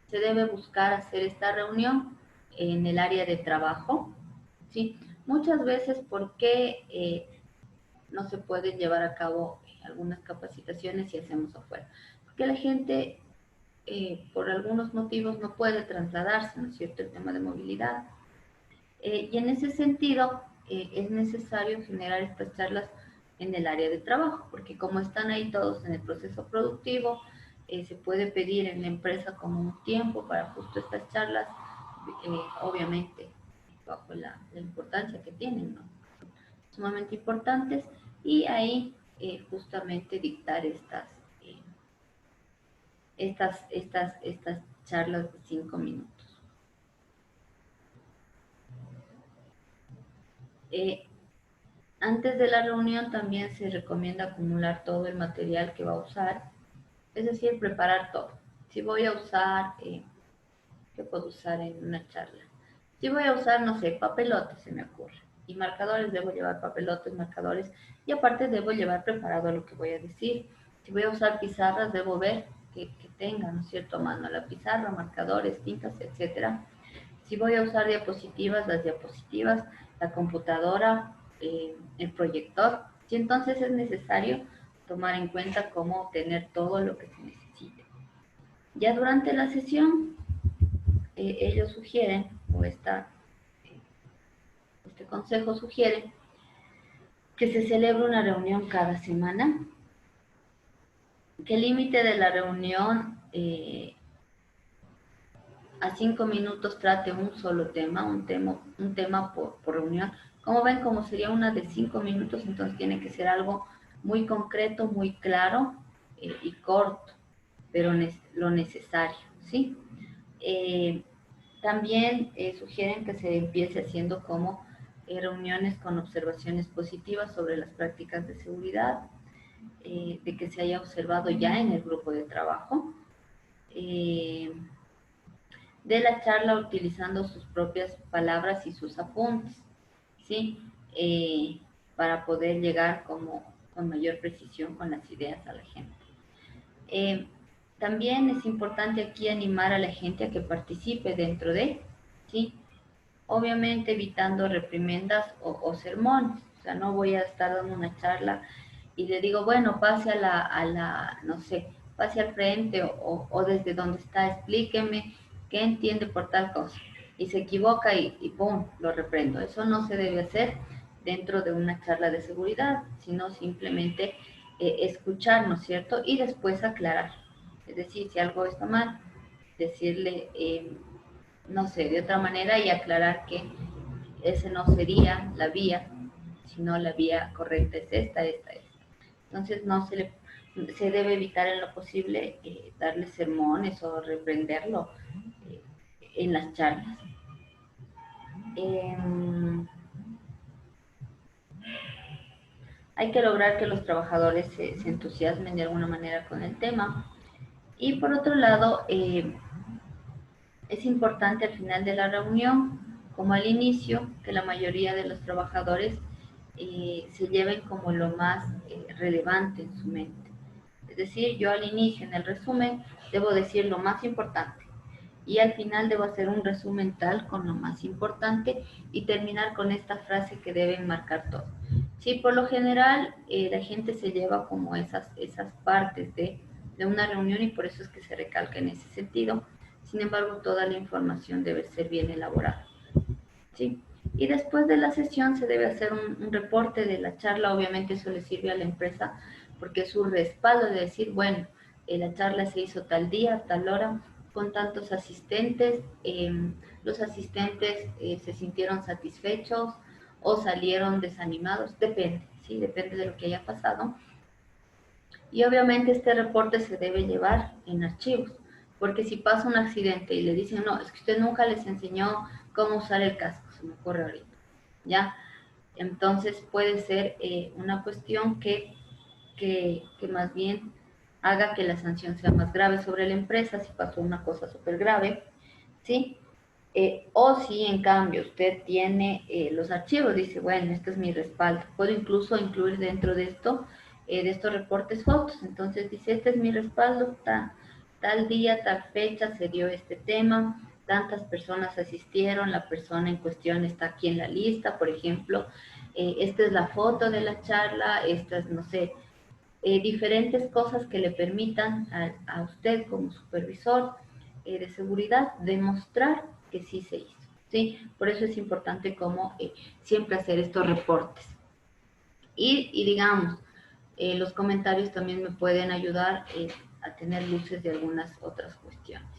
se debe buscar hacer esta reunión en el área de trabajo, ¿sí? Muchas veces, ¿por qué no se pueden llevar a cabo algunas capacitaciones si hacemos afuera? Porque la gente, por algunos motivos, no puede trasladarse, ¿no es cierto?, el tema de movilidad. Y en ese sentido, es necesario generar estas charlas en el área de trabajo, porque como están ahí todos en el proceso productivo, se puede pedir en la empresa como un tiempo para justo estas charlas, obviamente bajo la importancia que tienen, ¿no? Sumamente importantes, y ahí justamente dictar estas charlas de 5 minutos. Antes de la reunión también se recomienda acumular todo el material que va a usar, es decir, preparar todo. Si voy a usar, ¿qué puedo usar en una charla? Si voy a usar, no sé, papelotes, se me ocurre, y marcadores, debo llevar papelotes, marcadores, y aparte debo llevar preparado lo que voy a decir. Si voy a usar pizarras, debo ver que tenga, ¿no es cierto?, a mano la pizarra, marcadores, tintas, etcétera. Si voy a usar diapositivas, las diapositivas, la computadora, el proyector. Y entonces es necesario tomar en cuenta cómo tener todo lo que se necesite. Ya durante la sesión, ellos sugieren, o este consejo sugiere, que se celebre una reunión cada semana, que el límite de la reunión a 5 minutos trate un solo tema, un tema por reunión. Como ven, como sería una de 5 minutos, entonces tiene que ser algo muy concreto, muy claro y corto, pero lo necesario, ¿sí? También sugieren que se empiece haciendo como reuniones con observaciones positivas sobre las prácticas de seguridad, de que se haya observado ya en el grupo de trabajo, de la charla utilizando sus propias palabras y sus apuntes, ¿sí? Para poder llegar con mayor precisión con las ideas a la gente. También es importante aquí animar a la gente a que participe dentro de, ¿sí? Obviamente evitando reprimendas o sermones. O sea, no voy a estar dando una charla y le digo, bueno, pase no sé, pase al frente o desde donde está, explíqueme qué entiende por tal cosa. Y se equivoca y ¡pum!, lo reprendo. Eso no se debe hacer dentro de una charla de seguridad, sino simplemente escuchar, ¿no es cierto? Y después aclarar. Es decir, si algo está mal, decirle, no sé, de otra manera y aclarar que ese no sería la vía, sino la vía correcta es esta. Entonces no se le se debe evitar en lo posible darle sermones o reprenderlo en las charlas. Hay que lograr que los trabajadores se entusiasmen de alguna manera con el tema. Y por otro lado, es importante al final de la reunión, como al inicio, que la mayoría de los trabajadores se lleven como lo más relevante en su mente. Es decir, yo al inicio, en el resumen, debo decir lo más importante. Y al final debo hacer un resumen tal con lo más importante y terminar con esta frase que deben marcar todo. Sí, por lo general la gente se lleva como esas partes de una reunión y por eso es que se recalca en ese sentido. Sin embargo, toda la información debe ser bien elaborada. ¿Sí? Y después de la sesión se debe hacer un reporte de la charla. Obviamente eso le sirve a la empresa porque es un respaldo de decir, bueno, la charla se hizo tal día, tal hora, con tantos asistentes. Los asistentes se sintieron satisfechos o salieron desanimados, depende, ¿sí? Depende de lo que haya pasado. Y obviamente este reporte se debe llevar en archivos, porque si pasa un accidente y le dicen, no, es que usted nunca les enseñó cómo usar el casco, se me ocurre ahorita, ¿ya? Entonces puede ser una cuestión que más bien haga que la sanción sea más grave sobre la empresa si pasó una cosa súper grave, ¿sí? O si en cambio usted tiene los archivos, dice, bueno, este es mi respaldo, puedo incluso incluir dentro de esto, de estos reportes fotos, entonces dice, este es mi respaldo, tal día, tal fecha se dio este tema, tantas personas asistieron, la persona en cuestión está aquí en la lista, por ejemplo, esta es la foto de la charla, esta es, no sé, diferentes cosas que le permitan a usted como supervisor de seguridad demostrar que sí se hizo, ¿sí? Por eso es importante como siempre hacer estos reportes. Y digamos, los comentarios también me pueden ayudar a tener luces de algunas otras cuestiones.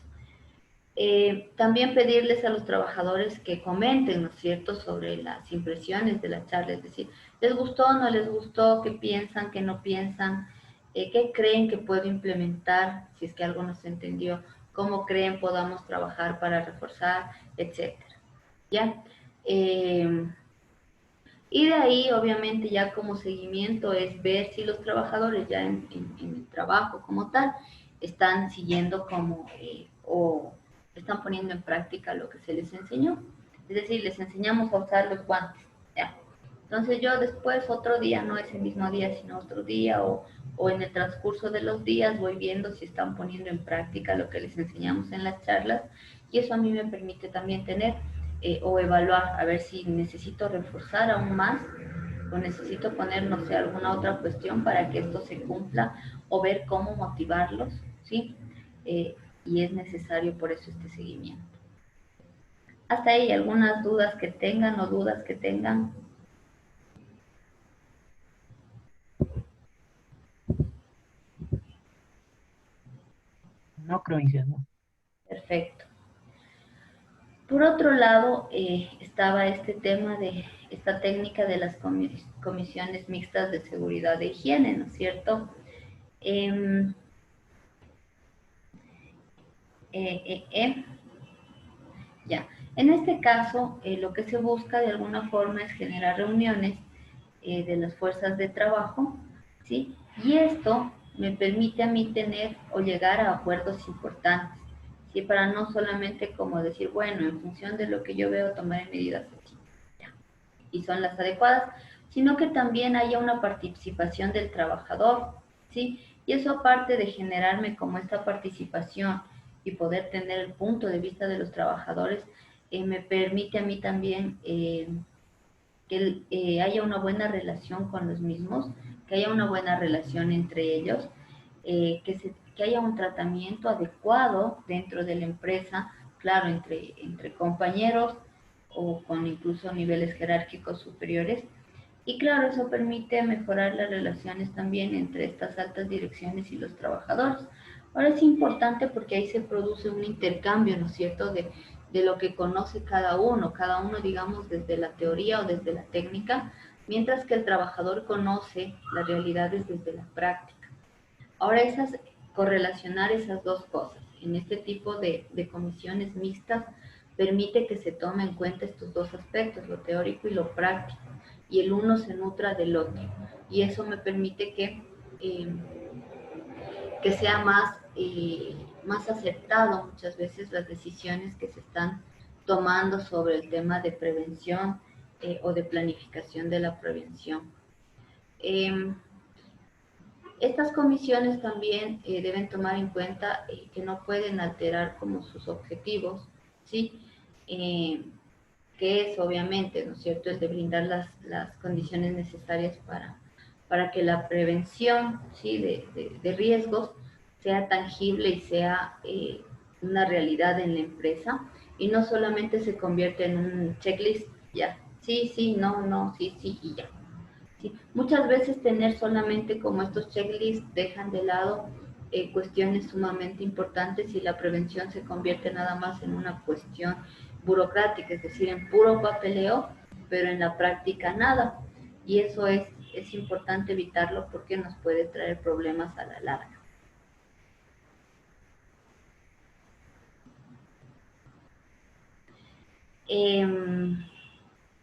También pedirles a los trabajadores que comenten, ¿no es cierto?, sobre las impresiones de la charla, es decir, ¿les gustó, no les gustó? ¿Qué piensan, qué no piensan? ¿Qué creen que puedo implementar si es que algo no se entendió? ¿Cómo creen podamos trabajar para reforzar, etcétera? ¿Ya? Y de ahí, obviamente, ya como seguimiento es ver si los trabajadores ya en el trabajo como tal están siguiendo como o están poniendo en práctica lo que se les enseñó. Es decir, les enseñamos a usar los guantes. ¿Ya? Entonces yo después, otro día, no ese mismo día, sino otro día, o en el transcurso de los días voy viendo si están poniendo en práctica lo que les enseñamos en las charlas, y eso a mí me permite también tener o evaluar, a ver si necesito reforzar aún más o necesito poner, no sé, alguna otra cuestión para que esto se cumpla o ver cómo motivarlos, ¿sí? Y es necesario por eso este seguimiento. Hasta ahí, algunas dudas que tengan o dudas que tengan. No creo, Inge, ¿no? Perfecto. Por otro lado, estaba este tema de esta técnica de las comisiones mixtas de seguridad e higiene, ¿no es cierto? Ya. En este caso, lo que se busca de alguna forma es generar reuniones de las fuerzas de trabajo, ¿sí? Y esto me permite a mí tener o llegar a acuerdos importantes, ¿sí? Para no solamente como decir, bueno, en función de lo que yo veo, tomaré medidas aquí, ya, y son las adecuadas, sino que también haya una participación del trabajador, ¿sí? Y eso aparte de generarme como esta participación y poder tener el punto de vista de los trabajadores, me permite a mí también que haya una buena relación con los mismos, que haya una buena relación entre ellos, que haya un tratamiento adecuado dentro de la empresa, claro, entre compañeros o con incluso niveles jerárquicos superiores. Y claro, eso permite mejorar las relaciones también entre estas altas direcciones y los trabajadores. Ahora es importante porque ahí se produce un intercambio, ¿no es cierto?, de lo que conoce cada uno, digamos, desde la teoría o desde la técnica, mientras que el trabajador conoce las realidades desde la práctica. Ahora, correlacionar esas dos cosas en este tipo de comisiones mixtas permite que se tome en cuenta estos dos aspectos, lo teórico y lo práctico, y el uno se nutra del otro. Y eso me permite que sea más aceptado muchas veces las decisiones que se están tomando sobre el tema de prevención o de planificación de la prevención. Estas comisiones también deben tomar en cuenta que no pueden alterar como sus objetivos, ¿sí? Que es obviamente, ¿no es cierto?, el de brindar las condiciones necesarias para que la prevención, ¿sí?, de riesgos sea tangible y sea una realidad en la empresa y no solamente se convierte en un checklist, ya, sí, sí, no, no, sí, sí y ya. ¿Sí? Muchas veces tener solamente como estos checklists dejan de lado cuestiones sumamente importantes y la prevención se convierte nada más en una cuestión burocrática, es decir, en puro papeleo, pero en la práctica nada. Y eso es importante evitarlo porque nos puede traer problemas a la larga.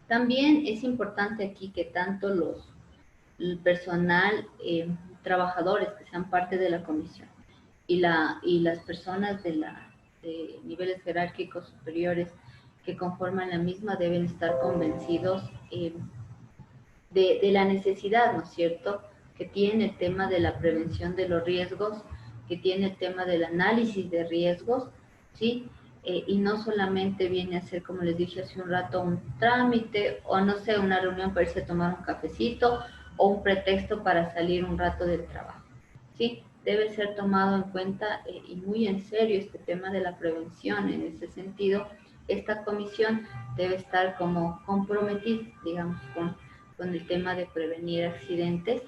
También es importante aquí que tanto el personal, trabajadores que sean parte de la comisión y las personas de niveles jerárquicos superiores que conforman la misma deben estar convencidos de la necesidad, ¿no es cierto?, que tiene el tema de la prevención de los riesgos, que tiene el tema del análisis de riesgos, ¿sí? Y no solamente viene a ser, como les dije hace un rato, un trámite o no sé, una reunión para irse a tomar un cafecito o un pretexto para salir un rato del trabajo, ¿sí? Debe ser tomado en cuenta y muy en serio este tema de la prevención. En ese sentido, esta comisión debe estar como comprometida, digamos, con el tema de prevenir accidentes,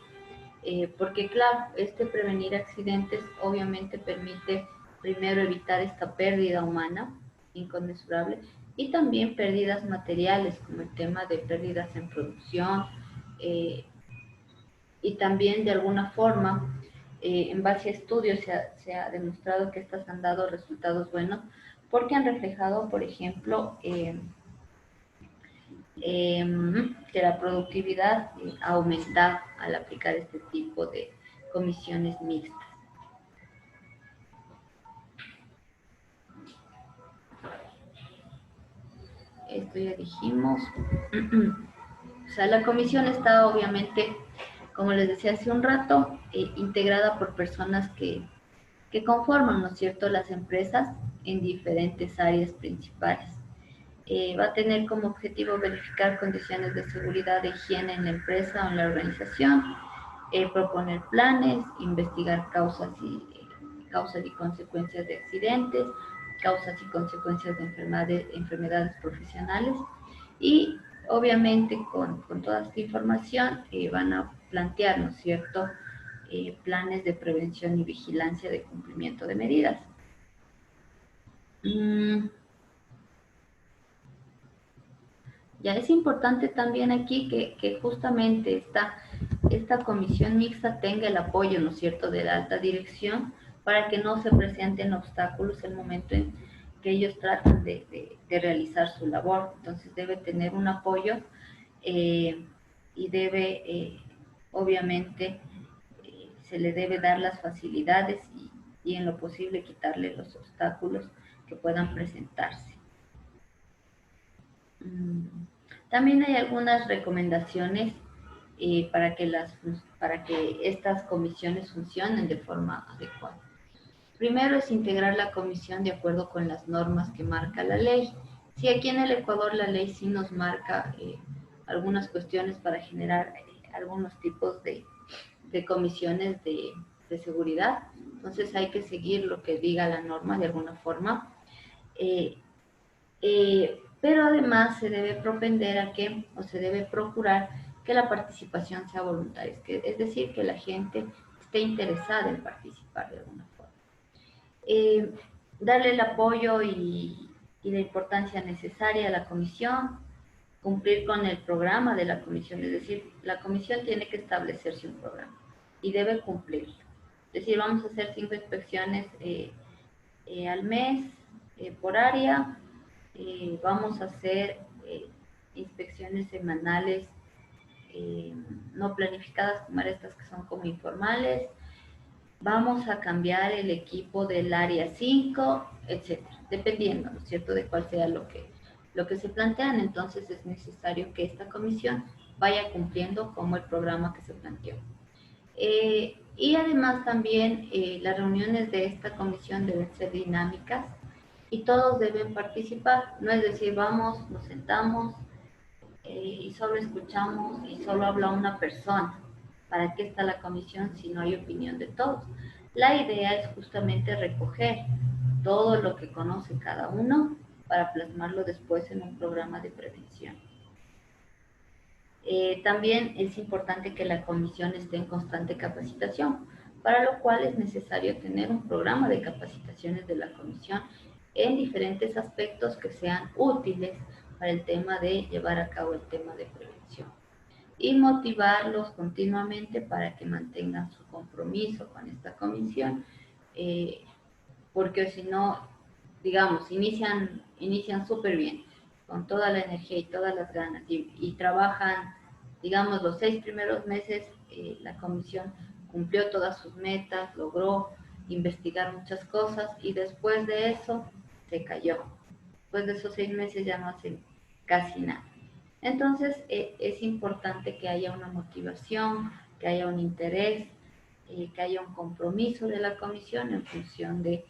porque claro, prevenir accidentes obviamente permite primero evitar esta pérdida humana inconmensurable y también pérdidas materiales como el tema de pérdidas en producción, y también de alguna forma en base a estudios se ha demostrado que estas han dado resultados buenos porque han reflejado, por ejemplo, que la productividad aumenta al aplicar este tipo de comisiones mixtas. Esto ya dijimos. O sea, la comisión está obviamente, como les decía hace un rato, integrada por personas que conforman, ¿no es cierto?, las empresas en diferentes áreas principales. Va a tener como objetivo verificar condiciones de seguridad e higiene en la empresa o en la organización, proponer planes, investigar causas y consecuencias de accidentes, causas y consecuencias de enfermedades profesionales y obviamente con toda esta información van a plantear, ¿no es cierto?, planes de prevención y vigilancia de cumplimiento de medidas. Ya es importante también aquí que justamente esta comisión mixta tenga el apoyo, ¿no es cierto?, de la alta dirección para que no se presenten obstáculos en el momento en que ellos tratan de realizar su labor. Entonces debe tener un apoyo y debe, obviamente, se le debe dar las facilidades y en lo posible quitarle los obstáculos que puedan presentarse. También hay algunas recomendaciones para que estas comisiones funcionen de forma adecuada. Primero es integrar la comisión de acuerdo con las normas que marca la ley. Sí, aquí en el Ecuador la ley sí nos marca algunas cuestiones para generar algunos tipos de comisiones de seguridad. Entonces hay que seguir lo que diga la norma de alguna forma. Pero además se debe propender a que, o se debe procurar que la participación sea voluntaria, es decir, que la gente esté interesada en participar de alguna forma. Darle el apoyo y la importancia necesaria a la comisión, cumplir con el programa de la comisión, es decir, la comisión tiene que establecerse un programa y debe cumplirlo. Es decir, vamos a hacer 5 inspecciones al mes por área. Vamos a hacer inspecciones semanales no planificadas, como estas que son como informales. Vamos a cambiar el equipo del área 5, etcétera, dependiendo, ¿no es cierto?, de cuál sea lo que se plantean. Entonces es necesario que esta comisión vaya cumpliendo como el programa que se planteó. Y además también las reuniones de esta comisión deben ser dinámicas y todos deben participar. No es decir, vamos, nos sentamos y solo escuchamos y solo habla una persona. ¿Para qué está la comisión si no hay opinión de todos? La idea es justamente recoger todo lo que conoce cada uno para plasmarlo después en un programa de prevención. También es importante que la comisión esté en constante capacitación, para lo cual es necesario tener un programa de capacitaciones de la comisión en diferentes aspectos que sean útiles para el tema de llevar a cabo el tema de prevención. Y motivarlos continuamente para que mantengan su compromiso con esta comisión, porque si no, digamos, inician súper bien, con toda la energía y todas las ganas, y trabajan, digamos, los 6 primeros meses, la comisión cumplió todas sus metas, logró investigar muchas cosas, y después de eso se cayó. Después de esos 6 meses ya no hacen casi nada. Entonces, es importante que haya una motivación, que haya un interés, que haya un compromiso de la comisión en función de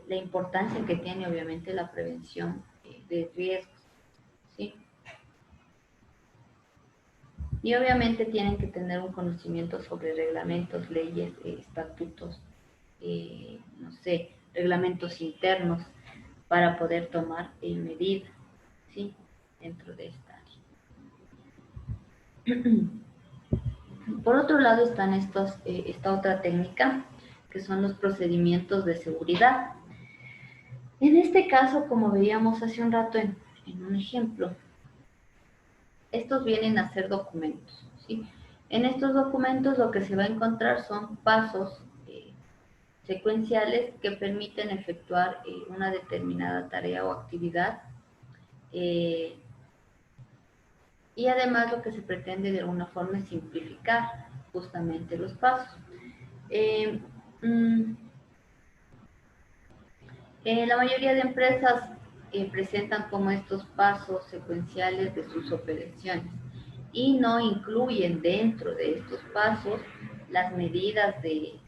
la importancia que tiene obviamente la prevención de riesgos, ¿sí? Y obviamente tienen que tener un conocimiento sobre reglamentos, leyes, estatutos, no sé, reglamentos internos para poder tomar medidas, ¿sí?, dentro de esta área. Por otro lado están esta otra técnica, que son los procedimientos de seguridad. En este caso, como veíamos hace un rato en un ejemplo, estos vienen a ser documentos, ¿sí? En estos documentos lo que se va a encontrar son pasos secuenciales que permiten efectuar una determinada tarea o actividad, y además lo que se pretende de alguna forma es simplificar justamente los pasos. La mayoría de empresas presentan como estos pasos secuenciales de sus operaciones y no incluyen dentro de estos pasos las medidas de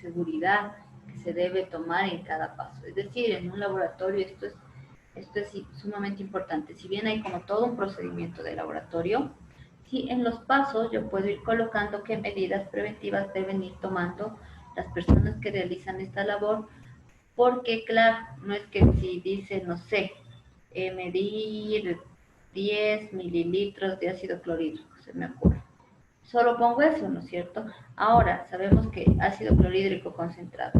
seguridad que se debe tomar en cada paso. Es decir, en un laboratorio esto es sumamente importante. Si bien hay como todo un procedimiento de laboratorio, sí, en los pasos yo puedo ir colocando qué medidas preventivas deben ir tomando las personas que realizan esta labor, porque claro, no es que si dice, no sé, medir 10 mililitros de ácido clorhídrico, se me ocurre. Solo pongo eso, ¿no es cierto? Ahora, sabemos que ácido clorhídrico concentrado,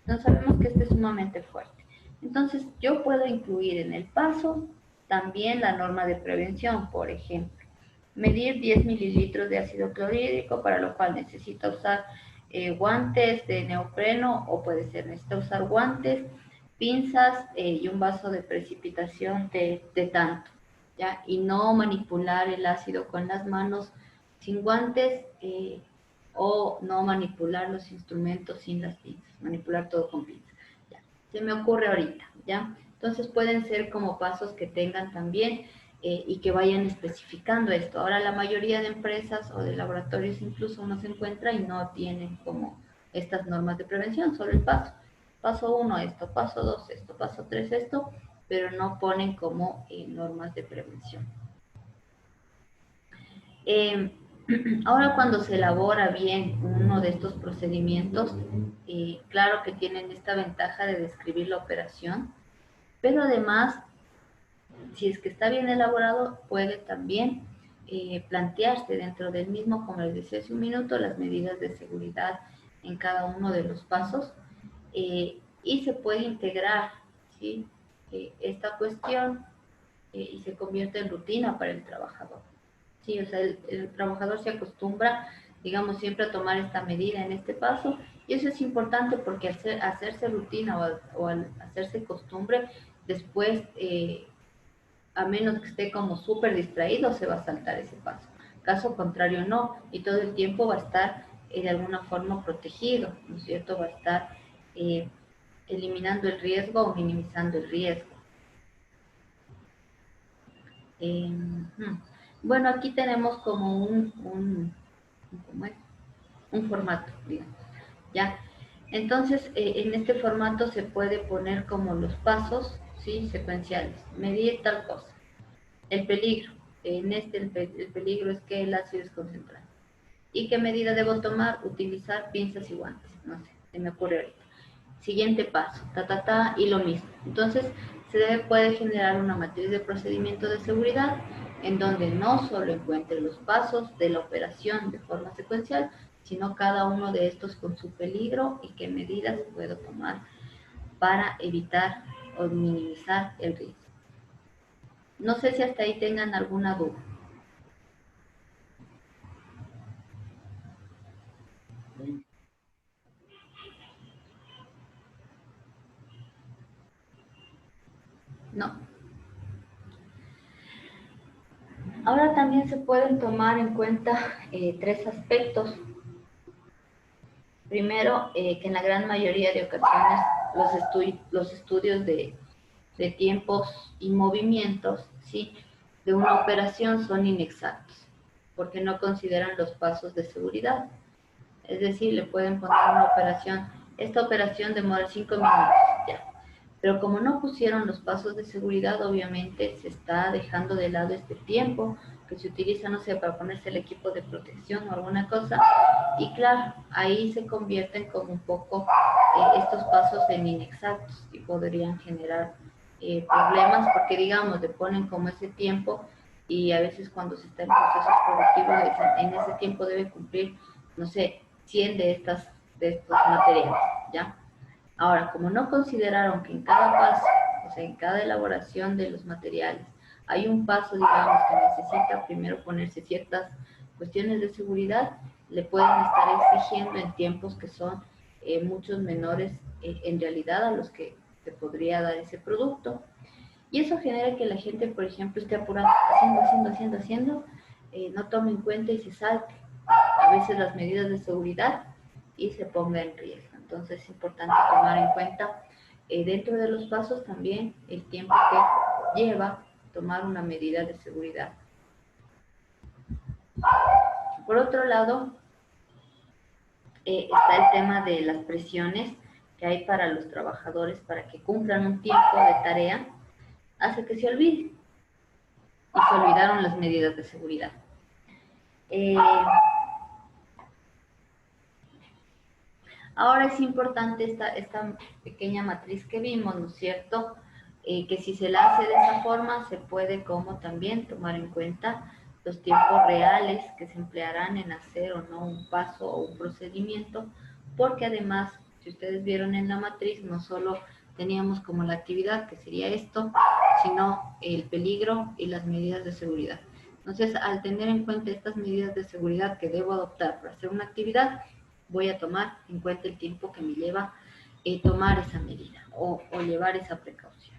entonces sabemos que este es sumamente fuerte. Entonces, yo puedo incluir en el paso también la norma de prevención, por ejemplo. Medir 10 mililitros de ácido clorhídrico, para lo cual necesita usar guantes de neopreno, o necesita usar guantes, pinzas y un vaso de precipitación de tanto, ¿ya? Y no manipular el ácido con las manos sin guantes, o no manipular los instrumentos sin las pinzas, manipular todo con pinzas. Ya. Se me ocurre ahorita, ¿ya? Entonces pueden ser como pasos que tengan también y que vayan especificando esto. Ahora la mayoría de empresas o de laboratorios incluso uno se encuentra y no tienen como estas normas de prevención, solo el paso. Paso 1 esto, paso 2 esto, paso 3 esto, pero no ponen como normas de prevención. Ahora cuando se elabora bien uno de estos procedimientos, claro que tienen esta ventaja de describir la operación, pero además, si es que está bien elaborado, puede también plantearse dentro del mismo, como les decía hace un minuto, las medidas de seguridad en cada uno de los pasos, y se puede integrar, ¿sí?, esta cuestión y se convierte en rutina para el trabajador. Sí, o sea, el trabajador se acostumbra digamos, siempre a tomar esta medida en este paso. Y eso es importante porque al hacerse rutina o al hacerse costumbre, después, a menos que esté como súper distraído, se va a saltar ese paso. Caso contrario, no, y todo el tiempo va a estar de alguna forma protegido, ¿no es cierto? Va a estar eliminando el riesgo o minimizando el riesgo. Bueno, aquí tenemos como ¿cómo es? Un formato, digamos, ¿ya? Entonces, en este formato se puede poner como los pasos, ¿sí? Secuenciales. Medir tal cosa. El peligro. En este, el peligro es que el ácido es concentrado. ¿Y qué medida debo tomar? Utilizar pinzas y guantes. No sé, se me ocurre ahorita. Siguiente paso, y lo mismo. Entonces, puede generar una matriz de procedimiento de seguridad en donde no solo encuentre los pasos de la operación de forma secuencial, sino cada uno de estos con su peligro y qué medidas puedo tomar para evitar o minimizar el riesgo. No sé si hasta ahí tengan alguna duda. No. Ahora también se pueden tomar en cuenta tres aspectos. Primero, que en la gran mayoría de ocasiones los estudios de tiempos y movimientos, ¿sí?, de una operación son inexactos, porque no consideran los pasos de seguridad. Es decir, le pueden poner una operación, esta operación demora 5 minutos, ya. Pero como no pusieron los pasos de seguridad, obviamente se está dejando de lado este tiempo que se utiliza, no sé, para ponerse el equipo de protección o alguna cosa. Y claro, ahí se convierten como un poco estos pasos en inexactos y podrían generar problemas porque, digamos, le ponen como ese tiempo y a veces cuando se está en procesos productivos, en ese tiempo debe cumplir, no sé, 100 de estos materiales, ¿ya? Ahora, como no consideraron que en cada paso, o sea, en cada elaboración de los materiales, hay un paso, digamos, que necesita primero ponerse ciertas cuestiones de seguridad, le pueden estar exigiendo en tiempos que son muchos menores en realidad a los que se podría dar ese producto. Y eso genera que la gente, por ejemplo, esté apurando, haciendo, no tome en cuenta y se salte a veces las medidas de seguridad y se ponga en riesgo. Entonces es importante tomar en cuenta dentro de los pasos también el tiempo que lleva tomar una medida de seguridad. Por otro lado, está el tema de las presiones que hay para los trabajadores para que cumplan un tiempo de tarea, hace que se olvide y se olvidaron las medidas de seguridad. Ahora es importante esta pequeña matriz que vimos, ¿no es cierto? Que si se la hace de esa forma, se puede como también tomar en cuenta los tiempos reales que se emplearán en hacer o no un paso o un procedimiento, porque además, si ustedes vieron en la matriz, no solo teníamos como la actividad, que sería esto, sino el peligro y las medidas de seguridad. Entonces, al tener en cuenta estas medidas de seguridad que debo adoptar para hacer una actividad, voy a tomar en cuenta el tiempo que me lleva tomar esa medida o llevar esa precaución.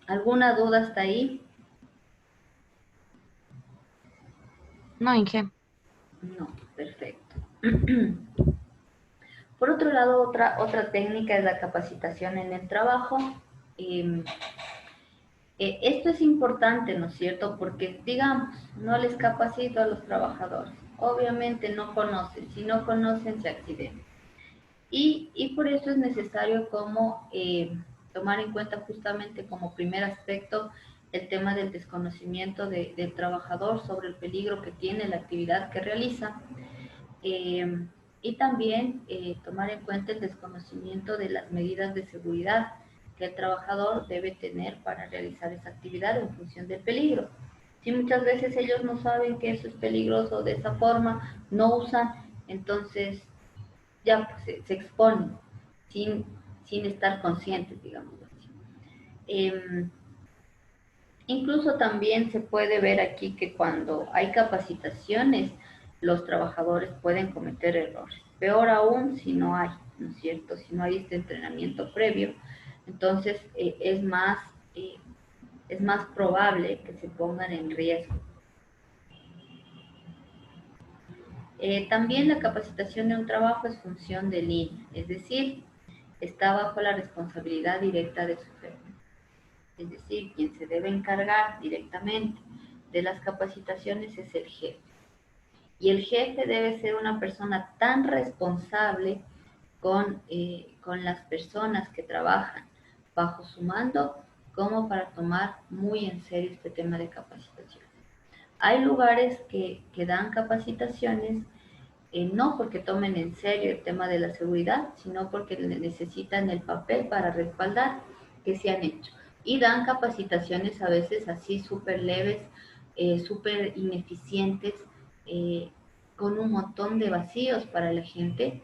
¿Alguna duda hasta ahí? No, Inge. No, perfecto. Por otro lado, otra técnica es la capacitación en el trabajo. Esto es importante, ¿no es cierto? Porque, digamos, no les capacito a los trabajadores. Obviamente no conocen. Si no conocen, se accidentan. Y por eso es necesario como tomar en cuenta justamente como primer aspecto el tema del desconocimiento del trabajador sobre el peligro que tiene la actividad que realiza. Y también tomar en cuenta el desconocimiento de las medidas de seguridad que el trabajador debe tener para realizar esa actividad en función del peligro. Si muchas veces ellos no saben que eso es peligroso de esa forma, no usan, entonces ya pues, se exponen sin estar conscientes, digamos así. Incluso también se puede ver aquí que cuando hay capacitaciones, los trabajadores pueden cometer errores. Peor aún si no hay, ¿no es cierto? Si no hay este entrenamiento previo, entonces eh, es más probable que se pongan en riesgo. También la capacitación de un trabajo es función de línea, es decir, está bajo la responsabilidad directa de su jefe. Es decir, quien se debe encargar directamente de las capacitaciones es el jefe. Y el jefe debe ser una persona tan responsable con las personas que trabajan bajo su mando como para tomar muy en serio este tema de capacitación. Hay lugares que dan capacitaciones no porque tomen en serio el tema de la seguridad, sino porque necesitan el papel para respaldar que se han hecho. Y dan capacitaciones a veces así súper leves, súper ineficientes, eh, con un montón de vacíos para la gente,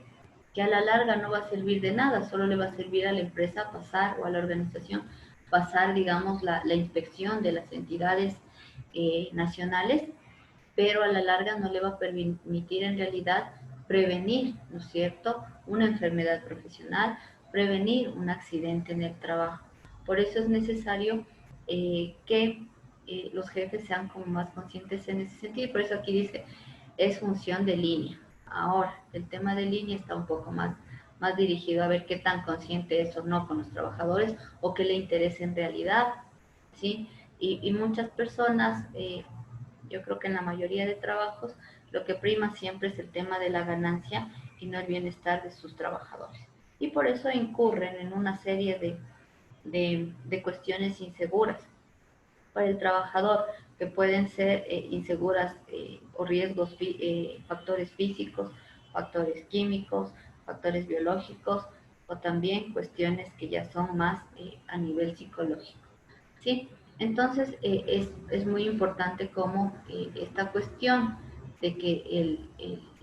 que a la larga no va a servir de nada, solo le va a servir a la empresa pasar o a la organización pasar, digamos, la inspección de las entidades nacionales, pero a la larga no le va a permitir en realidad prevenir, ¿no es cierto?, una enfermedad profesional, prevenir un accidente en el trabajo. Por eso es necesario que los jefes sean como más conscientes en ese sentido. Por eso aquí dice, es función de línea. Ahora, el tema de línea está un poco más dirigido a ver qué tan consciente es o no con los trabajadores o qué le interesa en realidad, ¿sí? Y muchas personas yo creo que en la mayoría de trabajos lo que prima siempre es el tema de la ganancia y no el bienestar de sus trabajadores. Y por eso incurren en una serie de cuestiones inseguras para el trabajador, que pueden ser inseguras o riesgos, factores físicos, factores químicos, factores biológicos o también cuestiones que ya son más a nivel psicológico. ¿Sí? Entonces, es muy importante como esta cuestión de que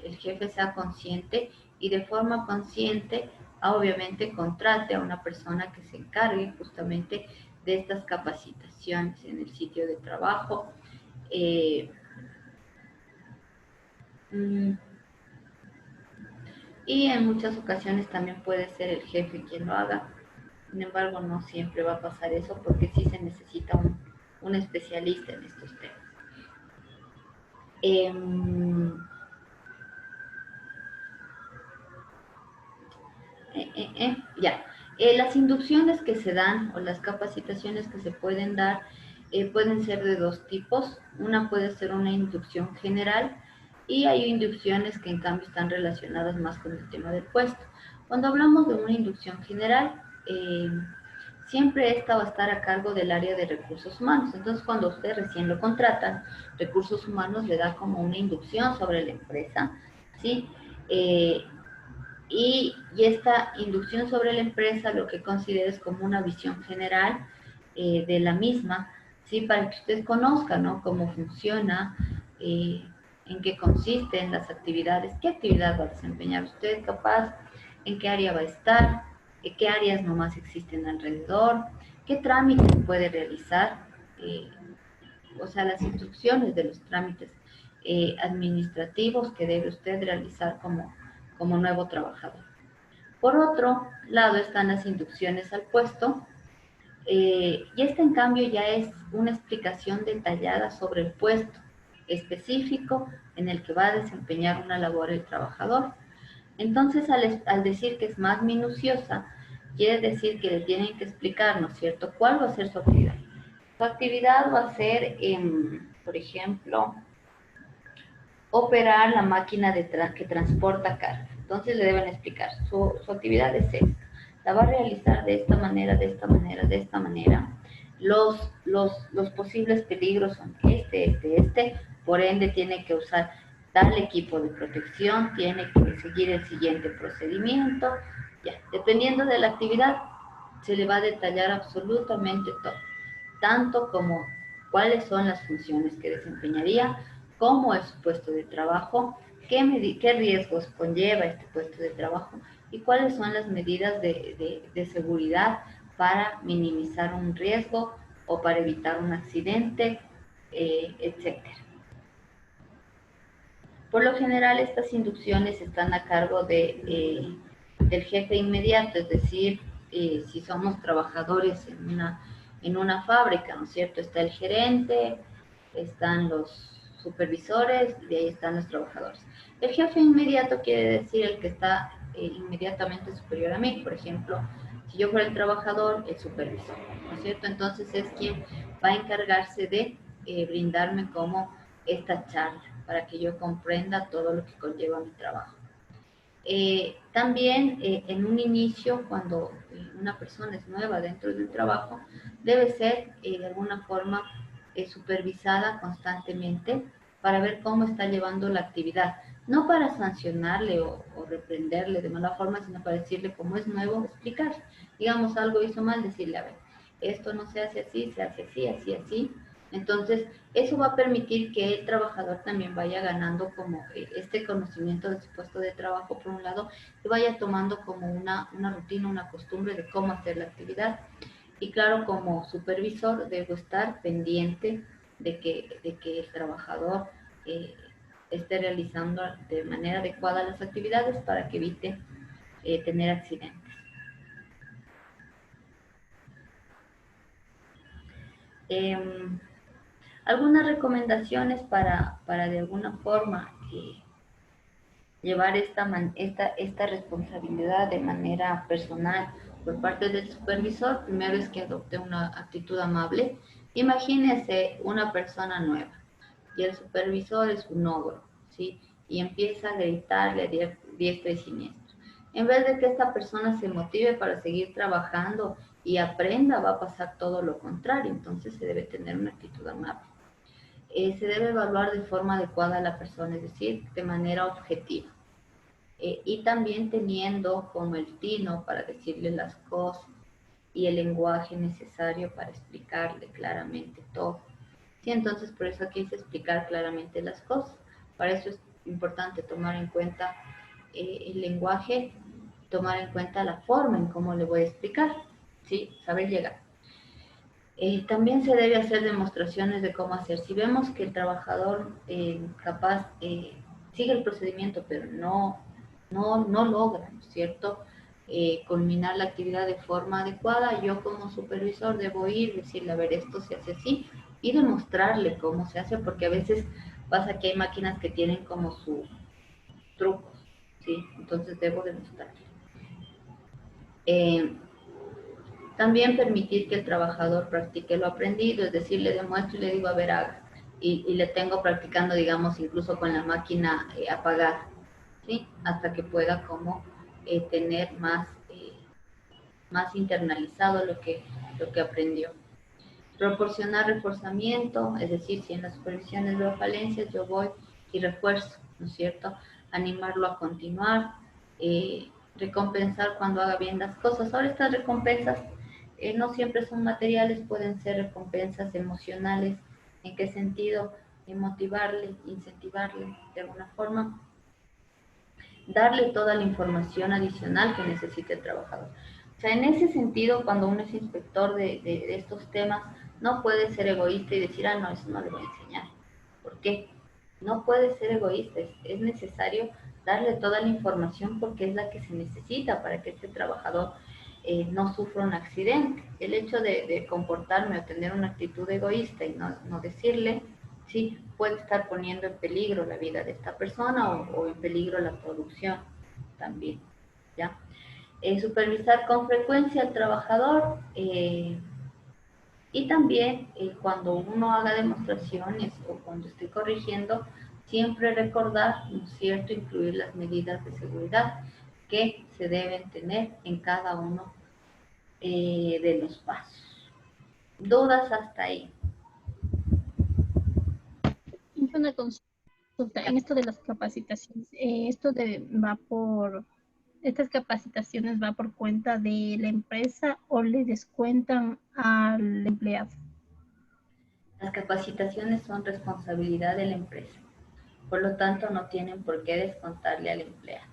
el jefe sea consciente y de forma consciente, obviamente, contrate a una persona que se encargue justamente de estas capacitaciones en el sitio de trabajo. Eh, mm, y en muchas ocasiones también puede ser el jefe quien lo haga. Sin embargo, no siempre va a pasar eso porque sí se necesita un especialista en estos temas. Eh, ya. Las inducciones que se dan o las capacitaciones que se pueden dar pueden ser de dos tipos. Una puede ser una inducción general y hay inducciones que en cambio están relacionadas más con el tema del puesto. Cuando hablamos de una inducción general, siempre esta va a estar a cargo del área de recursos humanos. Entonces, cuando usted recién lo contratan, recursos humanos le da como una inducción sobre la empresa, ¿sí? Y esta inducción sobre la empresa lo que considero es como una visión general de la misma, ¿sí? Para que usted conozca, ¿no?, cómo funciona, en qué consisten las actividades, qué actividad va a desempeñar usted capaz, en qué área va a estar, qué áreas nomás existen alrededor, qué trámites puede realizar, o sea, las instrucciones de los trámites administrativos que debe usted realizar como nuevo trabajador. Por otro lado están las inducciones al puesto, y esta en cambio ya es una explicación detallada sobre el puesto específico en el que va a desempeñar una labor el trabajador. Entonces, al decir que es más minuciosa, quiere decir que le tienen que explicar, ¿no es cierto?, cuál va a ser su actividad. Su actividad va a ser, por ejemplo, operar la máquina que transporta carga. Entonces le deben explicar, su actividad es esta, la va a realizar de esta manera, de esta manera, de esta manera. Los posibles peligros son este, por ende tiene que usar tal equipo de protección, tiene que seguir el siguiente procedimiento, ya, dependiendo de la actividad, se le va a detallar absolutamente todo, tanto como cuáles son las funciones que desempeñaría, cómo es su puesto de trabajo, qué riesgos conlleva este puesto de trabajo y cuáles son las medidas de seguridad para minimizar un riesgo o para evitar un accidente, etcétera. Por lo general, estas inducciones están a cargo del jefe inmediato, es decir, si somos trabajadores en una fábrica, ¿no es cierto? Está el gerente, están los supervisores y de ahí están los trabajadores. El jefe inmediato quiere decir el que está inmediatamente superior a mí. Por ejemplo, si yo fuera el trabajador, el supervisor, ¿no es cierto? Entonces es quien va a encargarse de brindarme como esta charla para que yo comprenda todo lo que conlleva mi trabajo. También en un inicio, cuando una persona es nueva dentro del trabajo, debe ser de alguna forma supervisada constantemente para ver cómo está llevando la actividad. No para sancionarle o reprenderle de mala forma, sino para decirle cómo es nuevo, explicar. Digamos, algo hizo mal, decirle, a ver, esto no se hace así, se hace así, así, así. Entonces, eso va a permitir que el trabajador también vaya ganando como este conocimiento de su puesto de trabajo, por un lado, y vaya tomando como una rutina, una costumbre de cómo hacer la actividad. Y claro, como supervisor debo estar pendiente de que el trabajador esté realizando de manera adecuada las actividades para que evite tener accidentes. Algunas recomendaciones para de alguna forma llevar esta responsabilidad de manera personal por parte del supervisor. Primero es que adopte una actitud amable. Imagínese una persona nueva y el supervisor es un ogro, ¿sí? Y empieza a gritarle a diestra y siniestra. En vez de que esta persona se motive para seguir trabajando y aprenda, va a pasar todo lo contrario. Entonces se debe tener una actitud amable. Se debe evaluar de forma adecuada a la persona, es decir, de manera objetiva. Y también teniendo como el tino para decirle las cosas y el lenguaje necesario para explicarle claramente todo. Sí, entonces por eso aquí se explicar claramente las cosas. Para eso es importante tomar en cuenta el lenguaje, tomar en cuenta la forma en cómo le voy a explicar, ¿sí? Saber llegar. También se debe hacer demostraciones de cómo hacer. Si vemos que el trabajador capaz sigue el procedimiento, pero no logra, ¿no es cierto?, culminar la actividad de forma adecuada, yo como supervisor debo ir, decirle, a ver, esto se hace así, y demostrarle cómo se hace, porque a veces pasa que hay máquinas que tienen como sus trucos, ¿sí? Entonces debo demostrarle. También permitir que el trabajador practique lo aprendido, es decir, le demuestro y le digo, a ver, haga. Y le tengo practicando, digamos, incluso con la máquina apagada, ¿sí? Hasta que pueda como tener más internalizado lo que aprendió. Proporcionar reforzamiento, es decir, si en las supervisiones veo falencias, yo voy y refuerzo, ¿no es cierto? Animarlo a continuar, recompensar cuando haga bien las cosas. Ahora estas recompensas no siempre son materiales, pueden ser recompensas emocionales. ¿En qué sentido? Motivarle, incentivarle de alguna forma, darle toda la información adicional que necesite el trabajador. O sea, en ese sentido, cuando uno es inspector de estos temas, no puede ser egoísta y decir, no, eso no le voy a enseñar. ¿Por qué? No puede ser egoísta, es necesario darle toda la información porque es la que se necesita para que este trabajador no sufra un accidente. El hecho de comportarme o tener una actitud egoísta y no decirle, sí, puede estar poniendo en peligro la vida de esta persona o en peligro la producción también, ¿ya? Supervisar con frecuencia al trabajador y también cuando uno haga demostraciones o cuando esté corrigiendo, siempre recordar, ¿no es cierto?, incluir las medidas de seguridad que se deben tener en cada uno de los pasos. ¿Dudas hasta ahí? Una consulta en esto de las capacitaciones. ¿Estas capacitaciones va por cuenta de la empresa o le descuentan al empleado? Las capacitaciones son responsabilidad de la empresa, por lo tanto no tienen por qué descontarle al empleado.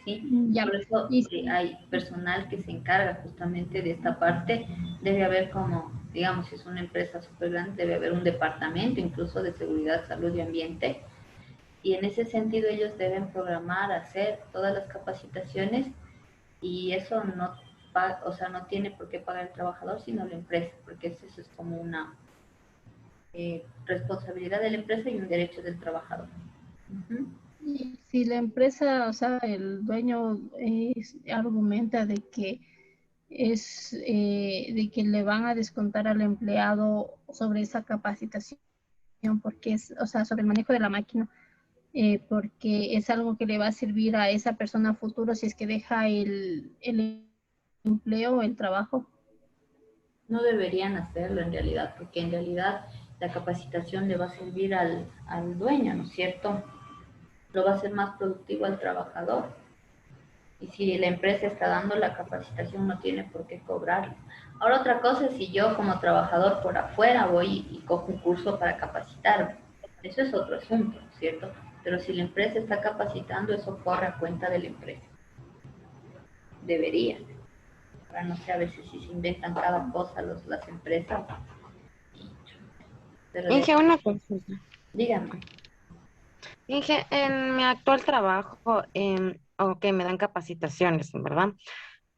¿Sí? Ya. Por eso hay personal que se encarga justamente de esta parte. Debe haber como digamos, si es una empresa súper grande, debe haber un departamento incluso de seguridad, salud y ambiente. Y en ese sentido ellos deben programar, hacer todas las capacitaciones y eso no, o sea, no tiene por qué pagar el trabajador, sino la empresa, porque eso es como una responsabilidad de la empresa y un derecho del trabajador. Uh-huh. Y si la empresa, o sea, el dueño argumenta de que de que le van a descontar al empleado sobre esa capacitación, porque es, o sea, sobre el manejo de la máquina, porque es algo que le va a servir a esa persona a futuro si es que deja el empleo, el trabajo. No deberían hacerlo en realidad, porque en realidad la capacitación le va a servir al dueño, ¿no es cierto? Lo va a hacer más productivo al trabajador. Y si la empresa está dando la capacitación, no tiene por qué cobrarlo. Ahora otra cosa es si yo como trabajador por afuera voy y cojo un curso para capacitarme. Eso es otro asunto, ¿no es cierto? Pero si la empresa está capacitando, eso corre a cuenta de la empresa. Debería. Ahora no sé a veces si se inventan cada cosa las empresas. Pero Inge, una consulta. dígame. Inge, en mi actual trabajo, ok, me dan capacitaciones, ¿verdad?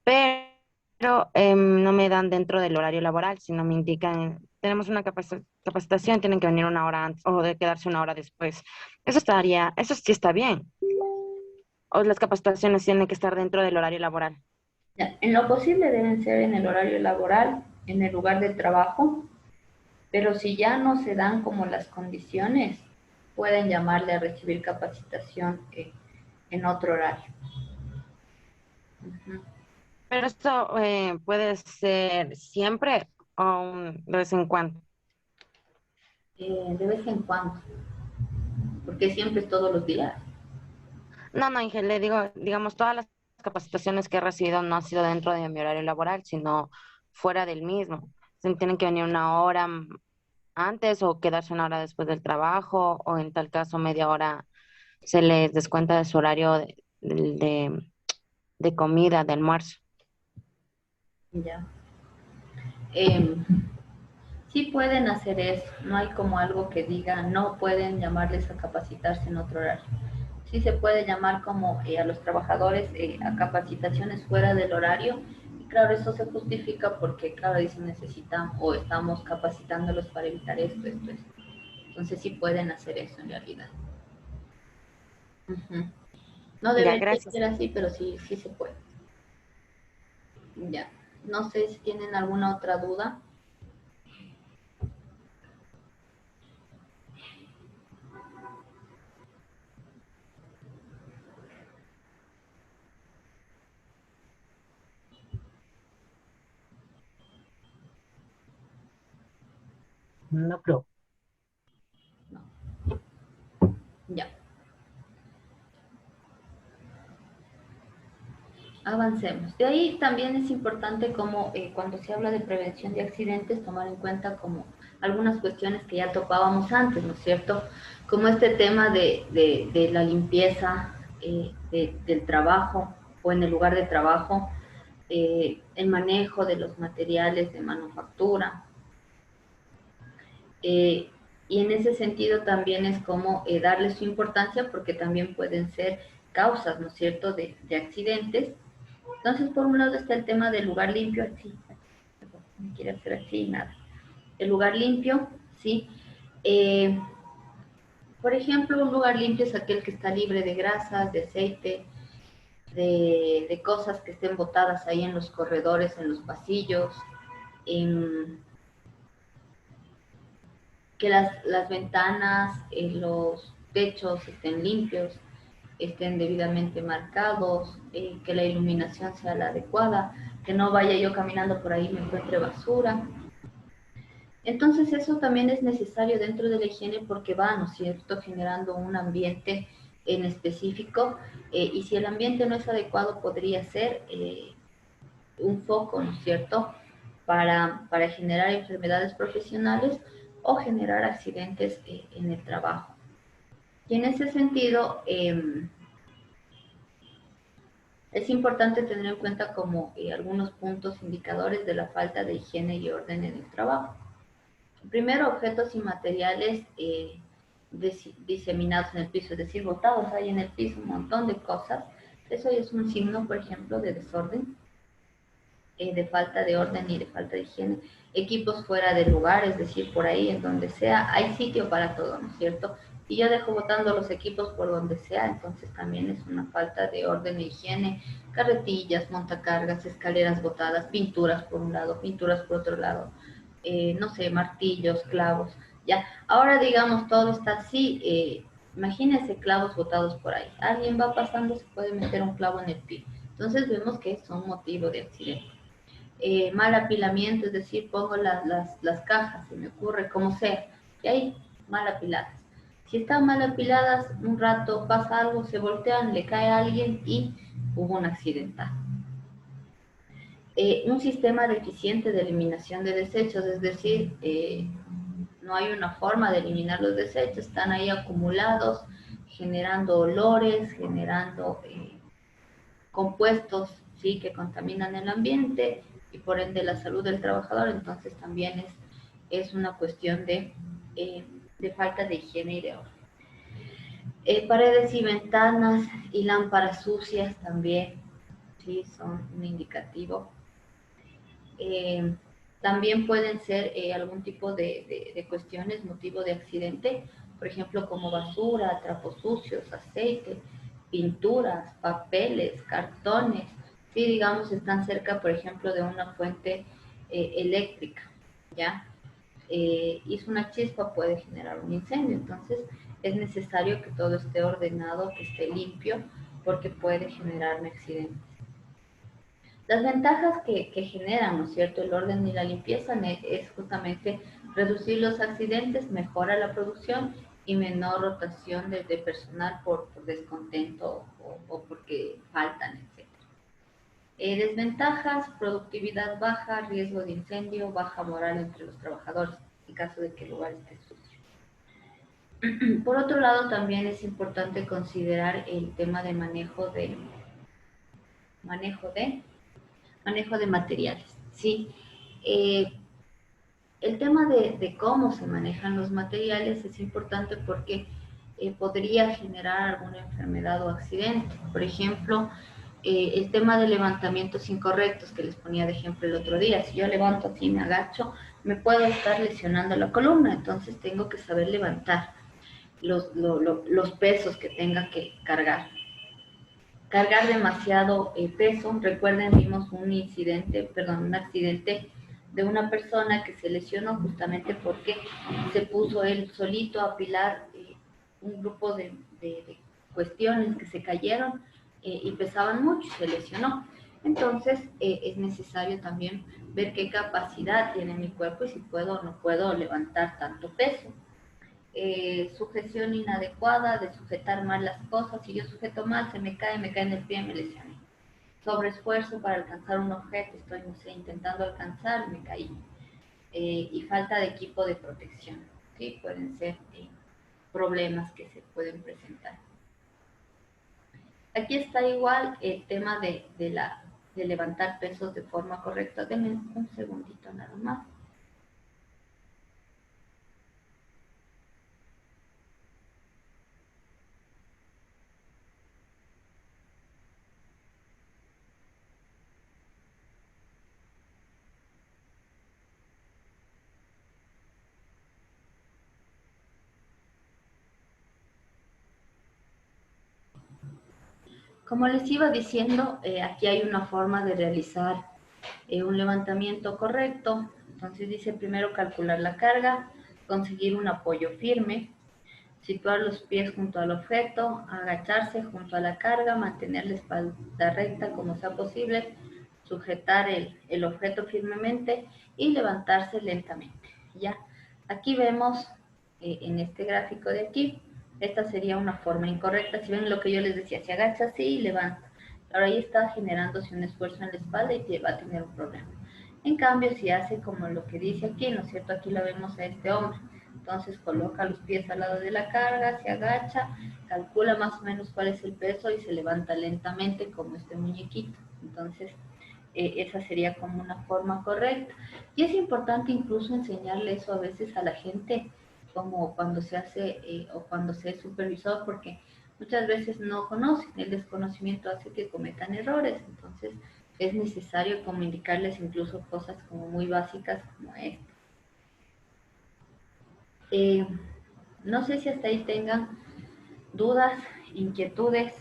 Pero no me dan dentro del horario laboral, sino me indican, tenemos una capacitación, tienen que venir una hora antes o de quedarse una hora después. Eso sí está bien. O las capacitaciones tienen que estar dentro del horario laboral. Ya, en lo posible deben ser en el horario laboral, en el lugar de trabajo, pero si ya no se dan como las condiciones, pueden llamarle a recibir capacitación en otro horario. Uh-huh. Pero esto puede ser siempre o de vez en cuando. De vez en cuando, porque siempre es todos los días. No, no, Inge, le digo, digamos, todas las capacitaciones que he recibido no han sido dentro de mi horario laboral, sino fuera del mismo. Tienen que venir una hora antes o quedarse una hora después del trabajo, o en tal caso media hora se les descuenta de su horario de comida, de almuerzo. Ya. Sí pueden hacer eso, no hay como algo que diga no pueden llamarles a capacitarse en otro horario. Sí se puede llamar como a los trabajadores a capacitaciones fuera del horario y claro, eso se justifica porque claro, dicen necesitan o estamos capacitándolos para evitar esto. Entonces sí pueden hacer eso en realidad. Uh-huh. No Ya, debería gracias. ser así, pero sí se puede. Ya, no sé si tienen alguna otra duda. No creo. No. Ya. Avancemos. De ahí también es importante como cuando se habla de prevención de accidentes tomar en cuenta como algunas cuestiones que ya topábamos antes, ¿no es cierto? Como este tema de la limpieza del trabajo o en el lugar de trabajo, el manejo de los materiales de manufactura. Y en ese sentido también es como darle su importancia porque también pueden ser causas, ¿no es cierto?, de accidentes. Entonces, por un lado está el tema del lugar limpio, así, me quiere hacer así, nada. El lugar limpio, ¿sí? Por ejemplo, un lugar limpio es aquel que está libre de grasas, de aceite, de cosas que estén botadas ahí en los corredores, en los pasillos, que las ventanas, los techos estén limpios, estén debidamente marcados, que la iluminación sea la adecuada, que no vaya yo caminando por ahí y me encuentre basura. Entonces eso también es necesario dentro de la higiene porque va, ¿no es cierto?, generando un ambiente en específico y si el ambiente no es adecuado podría ser un foco, ¿no es cierto?, para generar enfermedades profesionales o generar accidentes en el trabajo. Y en ese sentido, Es importante tener en cuenta como algunos puntos indicadores de la falta de higiene y orden en el trabajo. Primero, objetos y materiales diseminados en el piso, es decir, botados ahí en el piso un montón de cosas. Eso es un signo, por ejemplo, de desorden, de falta de orden y de falta de higiene. Equipos fuera de lugar, es decir, por ahí en donde sea, hay sitio para todo, ¿no es cierto? Y yo dejo botando los equipos por donde sea, entonces también es una falta de orden e higiene. Carretillas, montacargas, escaleras botadas, pinturas por un lado, pinturas por otro lado, no sé, martillos, clavos, ya. Ahora digamos, todo está así, imagínense clavos botados por ahí. Alguien va pasando, se puede meter un clavo en el pie. Entonces vemos que son motivo de accidente. Mal apilamiento, es decir, pongo las cajas, se me ocurre, como sea, y ahí mal apiladas. Si están mal apiladas, un rato pasa algo, se voltean, le cae a alguien y hubo un accidente. Un sistema deficiente de eliminación de desechos, es decir, no hay una forma de eliminar los desechos, están ahí acumulados, generando olores, generando compuestos, ¿sí?, que contaminan el ambiente y por ende la salud del trabajador. Entonces también es una cuestión de falta de higiene y de orden. Paredes y ventanas y lámparas sucias también, ¿sí?, son un indicativo. También pueden ser algún tipo de cuestiones, motivo de accidente, por ejemplo, como basura, trapos sucios, aceite, pinturas, papeles, cartones, si digamos están cerca, por ejemplo, de una fuente eléctrica, ¿ya? Hizo una chispa, puede generar un incendio, entonces es necesario que todo esté ordenado, que esté limpio, porque puede generar un accidente. Las ventajas que generan, ¿no es cierto?, el orden y la limpieza es justamente reducir los accidentes, mejora la producción y menor rotación de personal por descontento o porque faltan, etc. Desventajas, productividad baja, riesgo de incendio, baja moral entre los trabajadores, en caso de que el lugar esté sucio. Por otro lado, también es importante considerar el tema de manejo de materiales, ¿sí? El tema de cómo se manejan los materiales es importante porque podría generar alguna enfermedad o accidente. Por ejemplo, el tema de levantamientos incorrectos que les ponía de ejemplo el otro día. Si yo levanto así, me agacho, me puedo estar lesionando la columna, entonces tengo que saber levantar los pesos que tenga que cargar. Cargar demasiado peso. Recuerden, vimos un accidente de una persona que se lesionó justamente porque se puso él solito a apilar un grupo de cuestiones que se cayeron y pesaban mucho y se lesionó. Entonces es necesario también ver qué capacidad tiene mi cuerpo y si puedo o no puedo levantar tanto peso. Sujeción inadecuada, de sujetar mal las cosas. Si yo sujeto mal, se me cae en el pie, me lesioné. Sobreesfuerzo para alcanzar un objeto, estoy, no sé, intentando alcanzar, me caí. Y falta de equipo de protección, ¿sí? Pueden ser problemas que se pueden presentar. Aquí está igual el tema de levantar pesos de forma correcta. Denme un segundito nada más. Como les iba diciendo, aquí hay una forma de realizar un levantamiento correcto. Entonces dice primero calcular la carga, conseguir un apoyo firme, situar los pies junto al objeto, agacharse junto a la carga, mantener la espalda recta como sea posible, sujetar el objeto firmemente y levantarse lentamente. ¿Ya? Aquí vemos en este gráfico de aquí, esta sería una forma incorrecta. Si ven lo que yo les decía, se agacha así y levanta. Ahora ahí está generándose un esfuerzo en la espalda y va a tener un problema. En cambio, si hace como lo que dice aquí, ¿no es cierto? Aquí lo vemos a este hombre. Entonces coloca los pies al lado de la carga, se agacha, calcula más o menos cuál es el peso y se levanta lentamente como este muñequito. Entonces, esa sería como una forma correcta. Y es importante incluso enseñarle eso a veces a la gente, como cuando se hace o cuando se es supervisor, porque muchas veces no conocen, el desconocimiento hace que cometan errores. Entonces, es necesario como indicarles incluso cosas como muy básicas como esta. No sé si hasta ahí tengan dudas, inquietudes.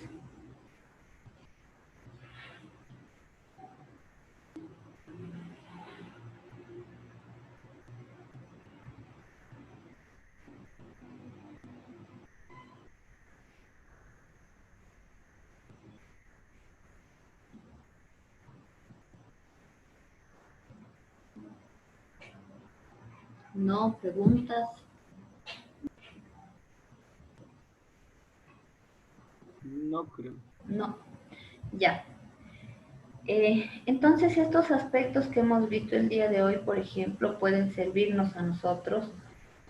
No, preguntas. No creo. No, ya. Entonces estos aspectos que hemos visto el día de hoy, por ejemplo, pueden servirnos a nosotros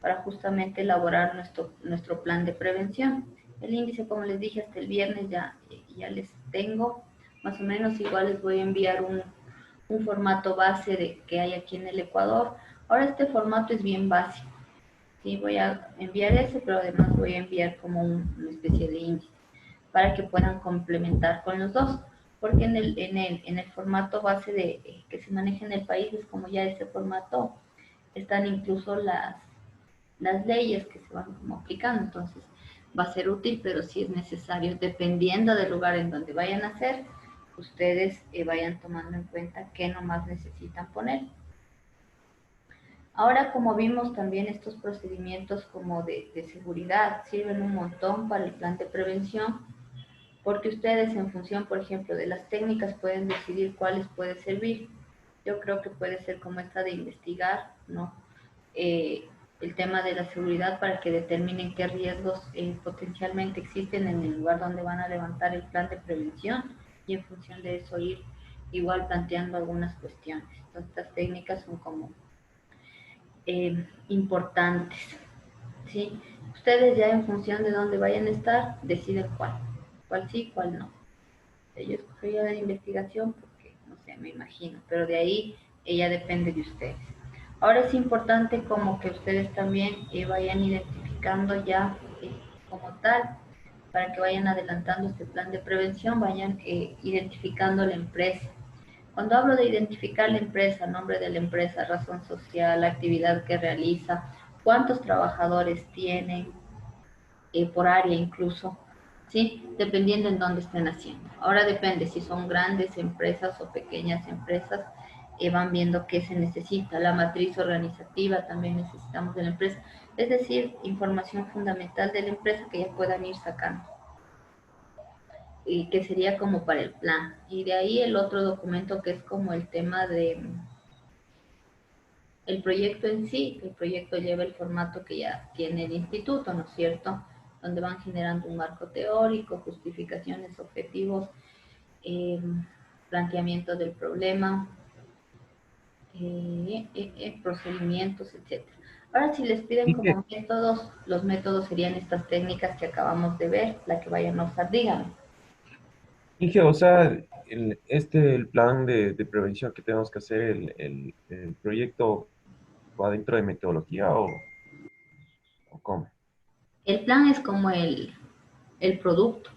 para justamente elaborar nuestro plan de prevención. El índice, como les dije, hasta el viernes ya les tengo. Más o menos igual les voy a enviar un formato base que hay aquí en el Ecuador. Ahora este formato es bien básico. Sí, voy a enviar ese, pero además voy a enviar como una especie de índice para que puedan complementar con los dos, porque en el formato base que se maneja en el país es como ya ese formato, están incluso las leyes que se van como aplicando, entonces va a ser útil, pero sí es necesario, dependiendo del lugar en donde vayan a hacer, ustedes vayan tomando en cuenta qué nomás necesitan poner. Ahora, como vimos también estos procedimientos como de seguridad sirven un montón para el plan de prevención, porque ustedes en función, por ejemplo, de las técnicas pueden decidir cuáles puede servir. Yo creo que puede ser como esta de investigar, ¿no? El tema de la seguridad para que determinen qué riesgos potencialmente existen en el lugar donde van a levantar el plan de prevención y en función de eso ir igual planteando algunas cuestiones. Entonces, estas técnicas son como importantes, ¿sí? Ustedes ya en función de dónde vayan a estar, deciden cuál sí, cuál no. Yo escogería la investigación porque, no sé, me imagino, pero de ahí ella depende de ustedes. Ahora es importante como que ustedes también vayan identificando ya como tal, para que vayan adelantando este plan de prevención, vayan identificando la empresa. Cuando hablo de identificar la empresa, nombre de la empresa, razón social, actividad que realiza, cuántos trabajadores tienen, por área incluso, ¿sí? Dependiendo en dónde estén haciendo. Ahora depende si son grandes empresas o pequeñas empresas, van viendo qué se necesita. La matriz organizativa también necesitamos de la empresa, es decir, información fundamental de la empresa que ya puedan ir sacando y que sería como para el plan. Y de ahí el otro documento que es como el tema de el proyecto en sí. El proyecto lleva el formato que ya tiene el instituto, ¿no es cierto? Donde van generando un marco teórico, justificaciones, objetivos, eh, planteamiento del problema, procedimientos, etcétera. Ahora, si les piden Inge, como métodos, los métodos serían estas técnicas que acabamos de ver, la que vayan a usar, díganme. Inge, o sea, el plan de prevención que tenemos que hacer, el proyecto va dentro de metodología o cómo. El plan es como el producto.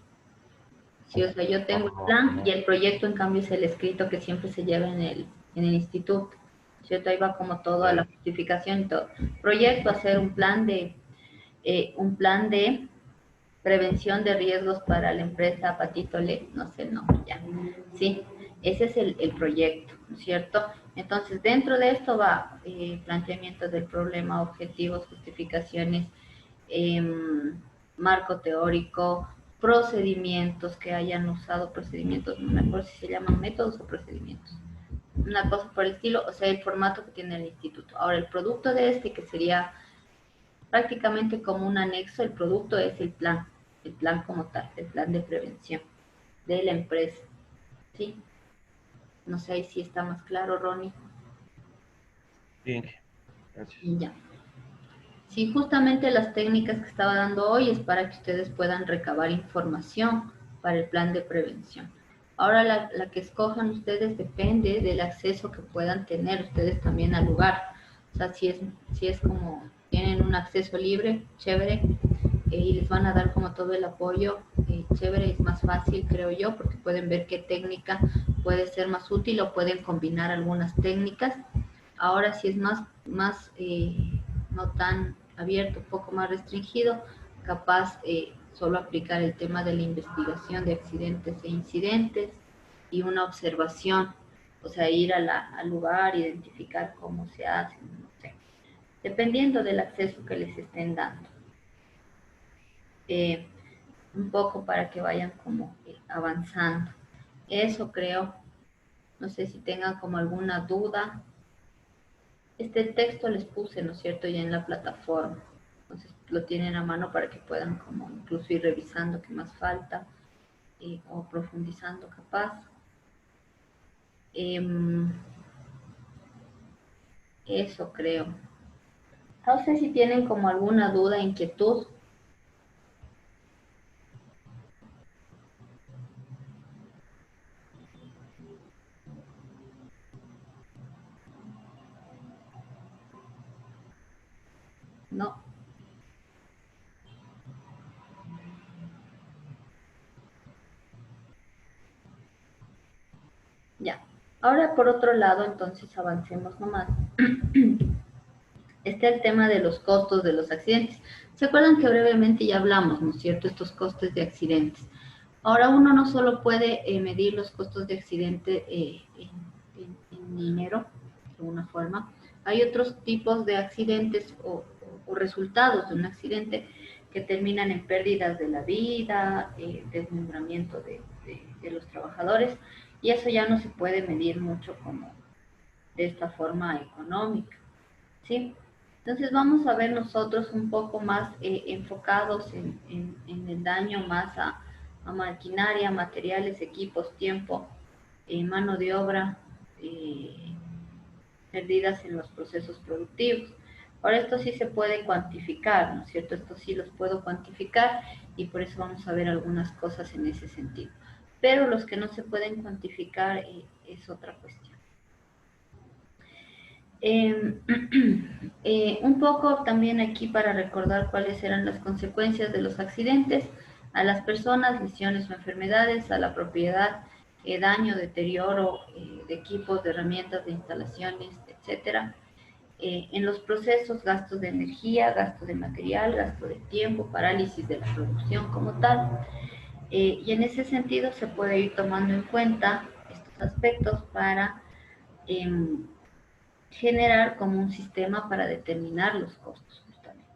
Sí, o sea, yo tengo el plan y Ah, el proyecto, en cambio, es el escrito que siempre se lleva en el instituto. ¿Cierto? Ahí va como todo a la ya, justificación y todo. Proyecto, hacer un plan de prevención de riesgos para la empresa Patito Le, no sé el nombre ya. Sí, ese es el proyecto, ¿no es cierto? Entonces, dentro de esto va planteamiento del problema, objetivos, justificaciones, em, marco teórico, procedimientos que hayan usado, procedimientos, no me acuerdo si se llaman métodos o procedimientos, una cosa por el estilo, o sea, el formato que tiene el instituto. Ahora, el producto de este, que sería prácticamente como un anexo, el producto es el plan como tal, el plan de prevención de la empresa, ¿sí? No sé ahí si está más claro, Ronnie. bien, gracias. Ya. Sí, justamente las técnicas que estaba dando hoy es para que ustedes puedan recabar información para el plan de prevención. Ahora la que escojan ustedes depende del acceso que puedan tener ustedes también al lugar. O sea, si es como tienen un acceso libre, chévere, y les van a dar como todo el apoyo, chévere, es más fácil, creo yo, porque pueden ver qué técnica puede ser más útil o pueden combinar algunas técnicas. Ahora si es más no tan abierto, un poco más restringido, capaz solo aplicar el tema de la investigación de accidentes e incidentes y una observación, o sea, ir al lugar, identificar cómo se hace, no sé, dependiendo del acceso que les estén dando. Un poco para que vayan como avanzando. Eso creo. No sé si tengan como alguna duda. Este texto les puse, ¿no es cierto?, ya en la plataforma. Entonces lo tienen a mano para que puedan como incluso ir revisando qué más falta o profundizando capaz. Eso creo. No sé si tienen como alguna duda, inquietud. No. Ya. Ahora, por otro lado, entonces avancemos nomás. Está el tema de los costos de los accidentes. ¿Se acuerdan que brevemente ya hablamos, ¿no es cierto?, estos costes de accidentes. Ahora uno no solo puede medir los costos de accidente en dinero, de alguna forma. Hay otros tipos de accidentes o resultados de un accidente que terminan en pérdidas de la vida, desmembramiento de los trabajadores, y eso ya no se puede medir mucho como de esta forma económica, ¿sí? Entonces vamos a ver nosotros un poco más enfocados en el daño más a maquinaria, materiales, equipos, tiempo, mano de obra, perdidas en los procesos productivos. Ahora esto sí se puede cuantificar, ¿no es cierto? Esto sí los puedo cuantificar y por eso vamos a ver algunas cosas en ese sentido. Pero los que no se pueden cuantificar es otra cuestión. Un poco también aquí para recordar cuáles eran las consecuencias de los accidentes a las personas, lesiones o enfermedades, a la propiedad, daño, deterioro de equipos, de herramientas, de instalaciones, etcétera. En los procesos, gastos de energía, gasto de material, gasto de tiempo, parálisis de la producción como tal. Y en ese sentido se puede ir tomando en cuenta estos aspectos para generar como un sistema para determinar los costos justamente.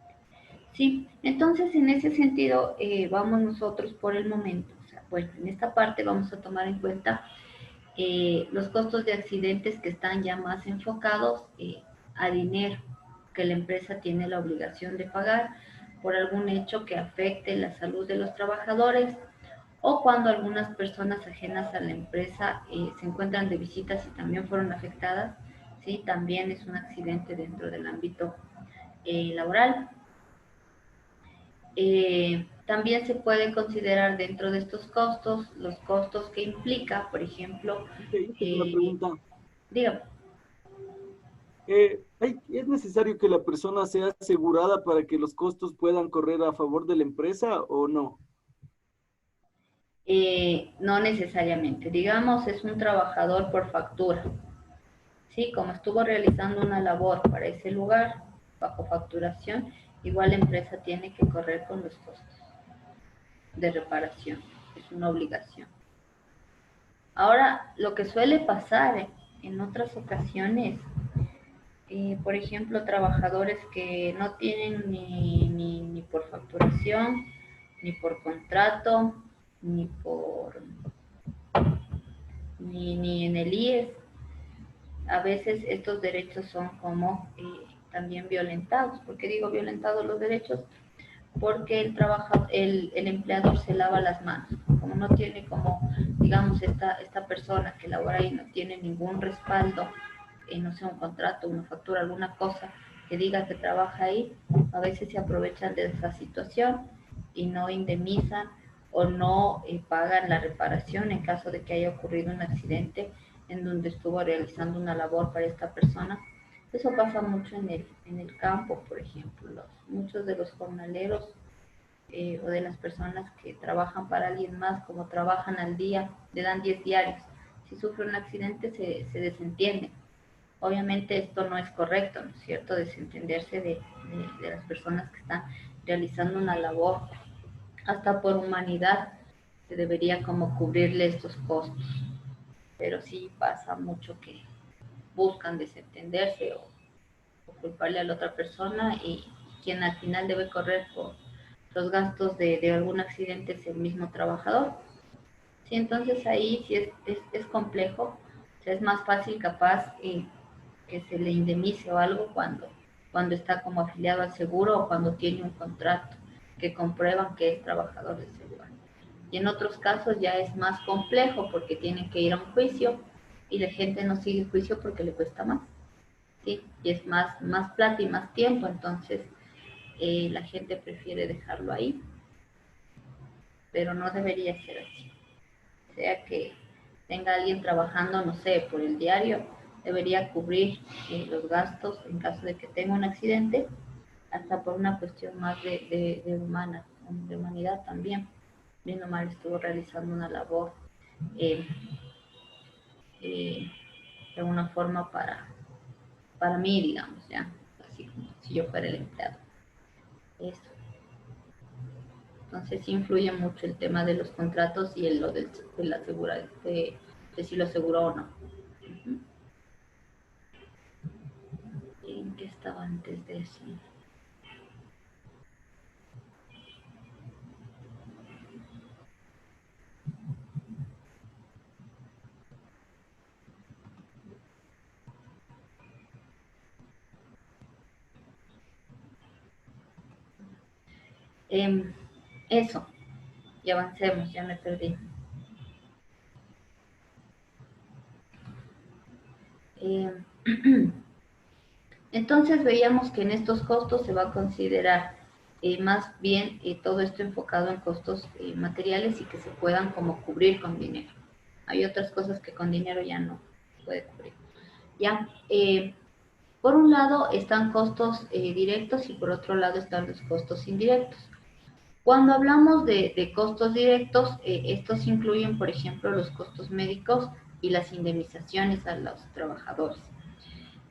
Sí, entonces en ese sentido vamos nosotros por el momento, o sea, bueno, en esta parte vamos a tomar en cuenta los costos de accidentes que están ya más enfocados a dinero que la empresa tiene la obligación de pagar por algún hecho que afecte la salud de los trabajadores o cuando algunas personas ajenas a la empresa se encuentran de visitas y también fueron afectadas, ¿sí? También es un accidente dentro del ámbito laboral. También se puede considerar dentro de estos costos los costos que implica, por ejemplo... Tengo una pregunta. Dígame. ¿Es necesario que la persona sea asegurada para que los costos puedan correr a favor de la empresa o no? No necesariamente. Digamos, es un trabajador por factura. Sí, como estuvo realizando una labor para ese lugar, bajo facturación, igual la empresa tiene que correr con los costos de reparación. Es una obligación. Ahora, lo que suele pasar en otras ocasiones, por ejemplo, trabajadores que no tienen ni por facturación, ni por contrato, ni en el IES, a veces estos derechos son como también violentados. ¿Por qué digo violentados los derechos? Porque el empleador se lava las manos. Como no tiene como, digamos, esta persona que labora ahí no tiene ningún respaldo, no sé, un contrato, una factura, alguna cosa que diga que trabaja ahí, a veces se aprovechan de esa situación y no indemnizan o no pagan la reparación en caso de que haya ocurrido un accidente en donde estuvo realizando una labor para esta persona. Eso pasa mucho en el campo, por ejemplo. Muchos de los jornaleros o de las personas que trabajan para alguien más, como trabajan al día, le dan 10 diarios. Si sufre un accidente, se desentiende. Obviamente esto no es correcto, ¿no es cierto? Desentenderse de las personas que están realizando una labor. Hasta por humanidad se debería como cubrirle estos costos. Pero sí pasa mucho que buscan desentenderse o culparle a la otra persona y quien al final debe correr por los gastos de algún accidente es el mismo trabajador. Sí, entonces ahí sí es complejo, o sea, es más fácil capaz que se le indemnice o algo cuando está como afiliado al seguro o cuando tiene un contrato que comprueban que es trabajador del seguro. Y en otros casos ya es más complejo porque tienen que ir a un juicio y la gente no sigue el juicio porque le cuesta más. ¿Sí? Y es más plata y más tiempo, entonces la gente prefiere dejarlo ahí, pero no debería ser así. O sea que tenga alguien trabajando, no sé, por el diario, debería cubrir los gastos en caso de que tenga un accidente, hasta por una cuestión más de humanidad también. Bien o mal estuvo realizando una labor eh, de una forma para mí, digamos, ya, así como si yo fuera el empleado. Eso. Entonces sí influye mucho el tema de los contratos y lo de la seguridad, de si lo aseguró o no. Uh-huh. ¿En qué estaba antes de eso? Eso, y avancemos, ya me perdí. Entonces veíamos que en estos costos se va a considerar más bien todo esto enfocado en costos materiales y que se puedan como cubrir con dinero. Hay otras cosas que con dinero ya no se puede cubrir. Ya, por un lado están costos directos y por otro lado están los costos indirectos. Cuando hablamos de costos directos, estos incluyen, por ejemplo, los costos médicos y las indemnizaciones a los trabajadores.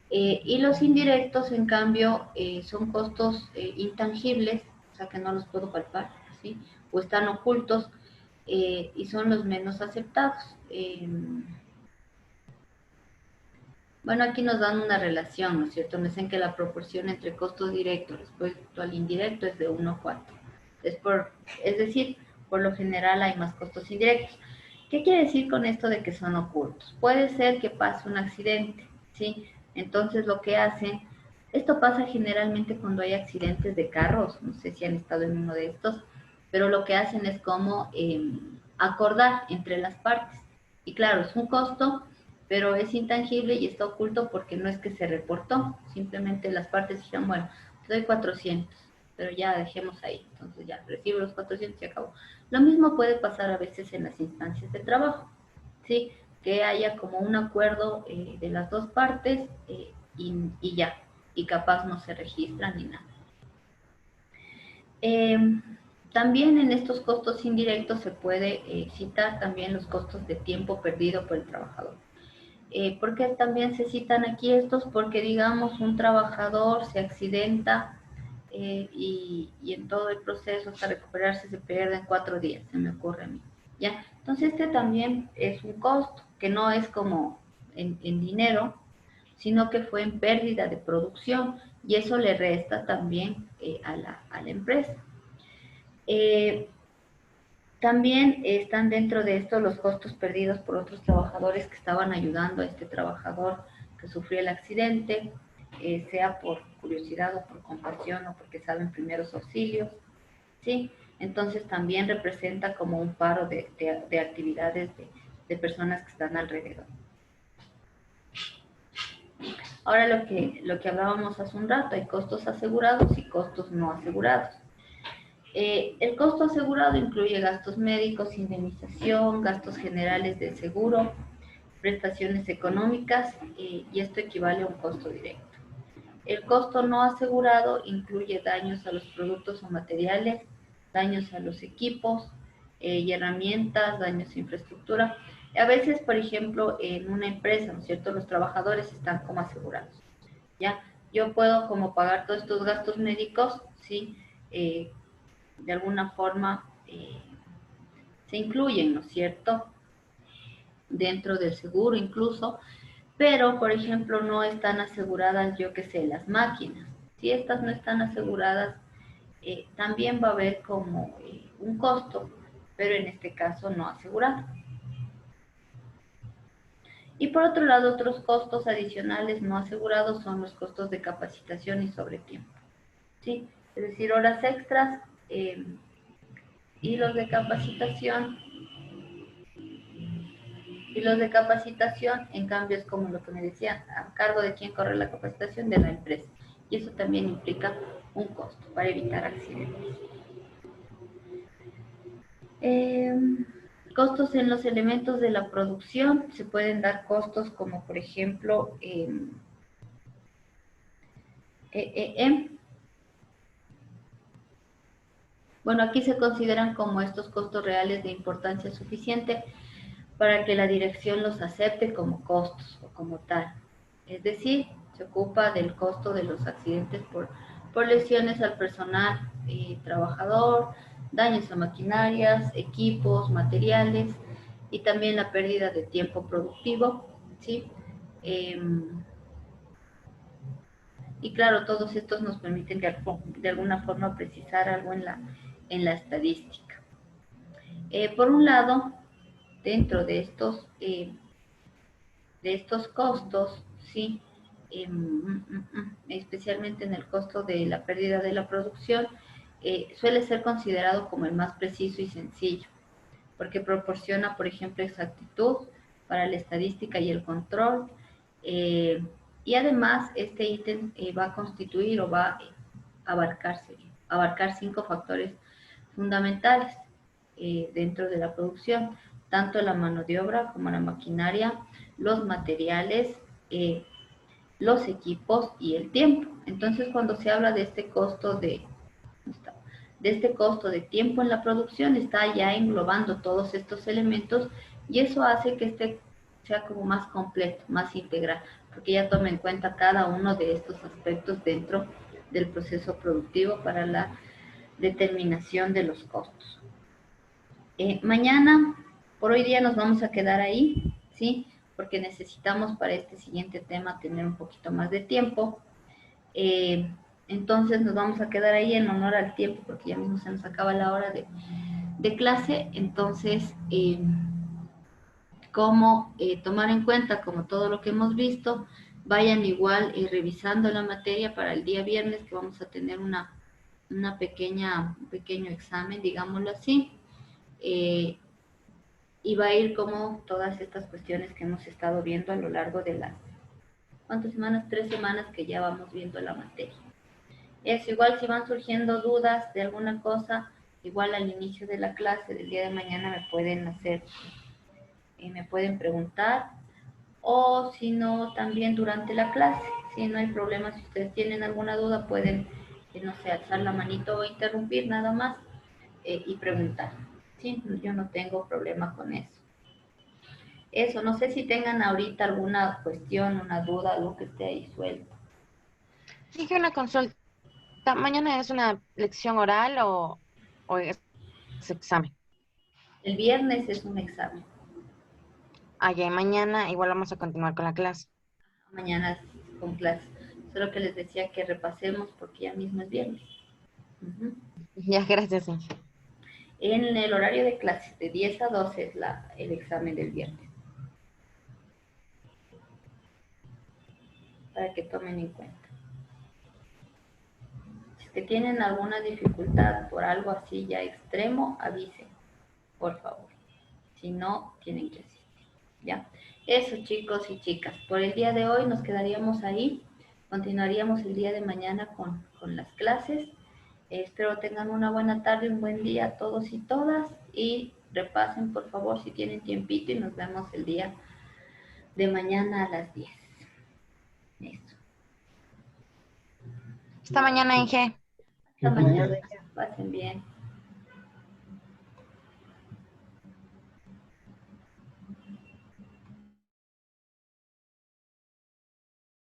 Y los indirectos, en cambio, son costos intangibles, o sea que no los puedo palpar, ¿sí? O están ocultos y son los menos aceptados. Bueno, aquí nos dan una relación, ¿no es cierto? Me dicen que la proporción entre costos directos respecto al indirecto es de 1 a 4. Es decir, por lo general hay más costos indirectos. ¿Qué quiere decir con esto de que son ocultos? Puede ser que pase un accidente, ¿sí? Entonces lo que hacen, esto pasa generalmente cuando hay accidentes de carros, no sé si han estado en uno de estos, pero lo que hacen es como acordar entre las partes. Y claro, es un costo, pero es intangible y está oculto porque no es que se reportó, simplemente las partes dijeron, bueno, te doy 400, pero ya dejemos ahí, entonces ya recibo los 400 y se acabó. Lo mismo puede pasar a veces en las instancias de trabajo, ¿sí? Que haya como un acuerdo de las dos partes y ya, y capaz no se registran ni nada. También en estos costos indirectos se puede citar también los costos de tiempo perdido por el trabajador. ¿Por qué también se citan aquí estos? Porque digamos un trabajador se accidenta y en todo el proceso hasta recuperarse se pierden 4 días, se me ocurre a mí. ¿Ya? Entonces este también es un costo que no es como en dinero, sino que fue en pérdida de producción y eso le resta también a la empresa. También están dentro de esto los costos perdidos por otros trabajadores que estaban ayudando a este trabajador que sufrió el accidente, sea por curiosidad o por compasión o porque saben primeros auxilios, ¿sí? Entonces también representa como un paro de actividades de personas que están alrededor. Ahora lo que hablábamos hace un rato, hay costos asegurados y costos no asegurados. El costo asegurado incluye gastos médicos, indemnización, gastos generales del seguro, prestaciones económicas, y esto equivale a un costo directo. El costo no asegurado incluye daños a los productos o materiales, daños a los equipos y herramientas, daños a infraestructura. A veces, por ejemplo, en una empresa, ¿no es cierto?, los trabajadores están como asegurados, ¿ya? Yo puedo como pagar todos estos gastos médicos, ¿sí? De alguna forma se incluyen, ¿no es cierto?, dentro del seguro incluso, pero por ejemplo no están aseguradas, yo qué sé, las máquinas. Si estas no están aseguradas, también va a haber como un costo, pero en este caso no asegurado. Y por otro lado, otros costos adicionales no asegurados son los costos de capacitación y sobretiempo, ¿sí? Es decir, horas extras y los de capacitación. Y los de capacitación, en cambio, es como lo que me decían, a cargo de quién corre la capacitación, de la empresa. Y eso también implica un costo para evitar accidentes. Costos en los elementos de la producción. Se pueden dar costos como, por ejemplo, bueno, aquí se consideran como estos costos reales de importancia suficiente para que la dirección los acepte como costos o como tal. Es decir, se ocupa del costo de los accidentes por lesiones al personal trabajador, daños a maquinarias, equipos, materiales y también la pérdida de tiempo productivo, ¿sí? Y claro, todos estos nos permiten de alguna forma precisar algo en la estadística. Por un lado, dentro de estos costos, ¿sí? Especialmente en el costo de la pérdida de la producción, suele ser considerado como el más preciso y sencillo, porque proporciona, por ejemplo, exactitud para la estadística y el control, y además este ítem va a constituir o va a abarcar 5 factores fundamentales dentro de la producción, tanto la mano de obra como la maquinaria, los materiales, los equipos y el tiempo. Entonces, cuando se habla de este costo de tiempo en la producción, está ya englobando todos estos elementos y eso hace que este sea como más completo, más integral, porque ya toma en cuenta cada uno de estos aspectos dentro del proceso productivo para la determinación de los costos. Mañana, por hoy día nos vamos a quedar ahí, ¿sí? Porque necesitamos para este siguiente tema tener un poquito más de tiempo. Entonces nos vamos a quedar ahí en honor al tiempo, porque ya mismo se nos acaba la hora de clase. Entonces, como tomar en cuenta, como todo lo que hemos visto, vayan igual revisando la materia para el día viernes, que vamos a tener un pequeño examen, digámoslo así. Y va a ir como todas estas cuestiones que hemos estado viendo a lo largo de las, ¿cuántas semanas? 3 semanas que ya vamos viendo la materia. Es igual, si van surgiendo dudas de alguna cosa, igual al inicio de la clase del día de mañana me pueden hacer, me pueden preguntar, o si no, también durante la clase. Si no hay problema, si ustedes tienen alguna duda, pueden, no sé, alzar la manito o interrumpir nada más y preguntar. Sí, yo no tengo problema con eso. Eso, no sé si tengan ahorita alguna cuestión, una duda, algo que esté ahí suelto. Dije una consulta. ¿Mañana es una lección oral o es examen? El viernes es un examen. Ya, y mañana igual vamos a continuar con la clase. Mañana es con clase. Solo que les decía que repasemos porque ya mismo es viernes. Ya, gracias, Inge. En el horario de clases de 10 a 12 es el examen del viernes. Para que tomen en cuenta. Si es que tienen alguna dificultad por algo así ya extremo, avisen, por favor. Si no, tienen que asistir, ¿ya? Eso, chicos y chicas. Por el día de hoy nos quedaríamos ahí. Continuaríamos el día de mañana con las clases. Espero tengan una buena tarde, un buen día todos y todas. Y repasen, por favor, si tienen tiempito y nos vemos el día de mañana a las 10. Listo. Esta mañana, Inge. Hasta mañana. Pasen bien.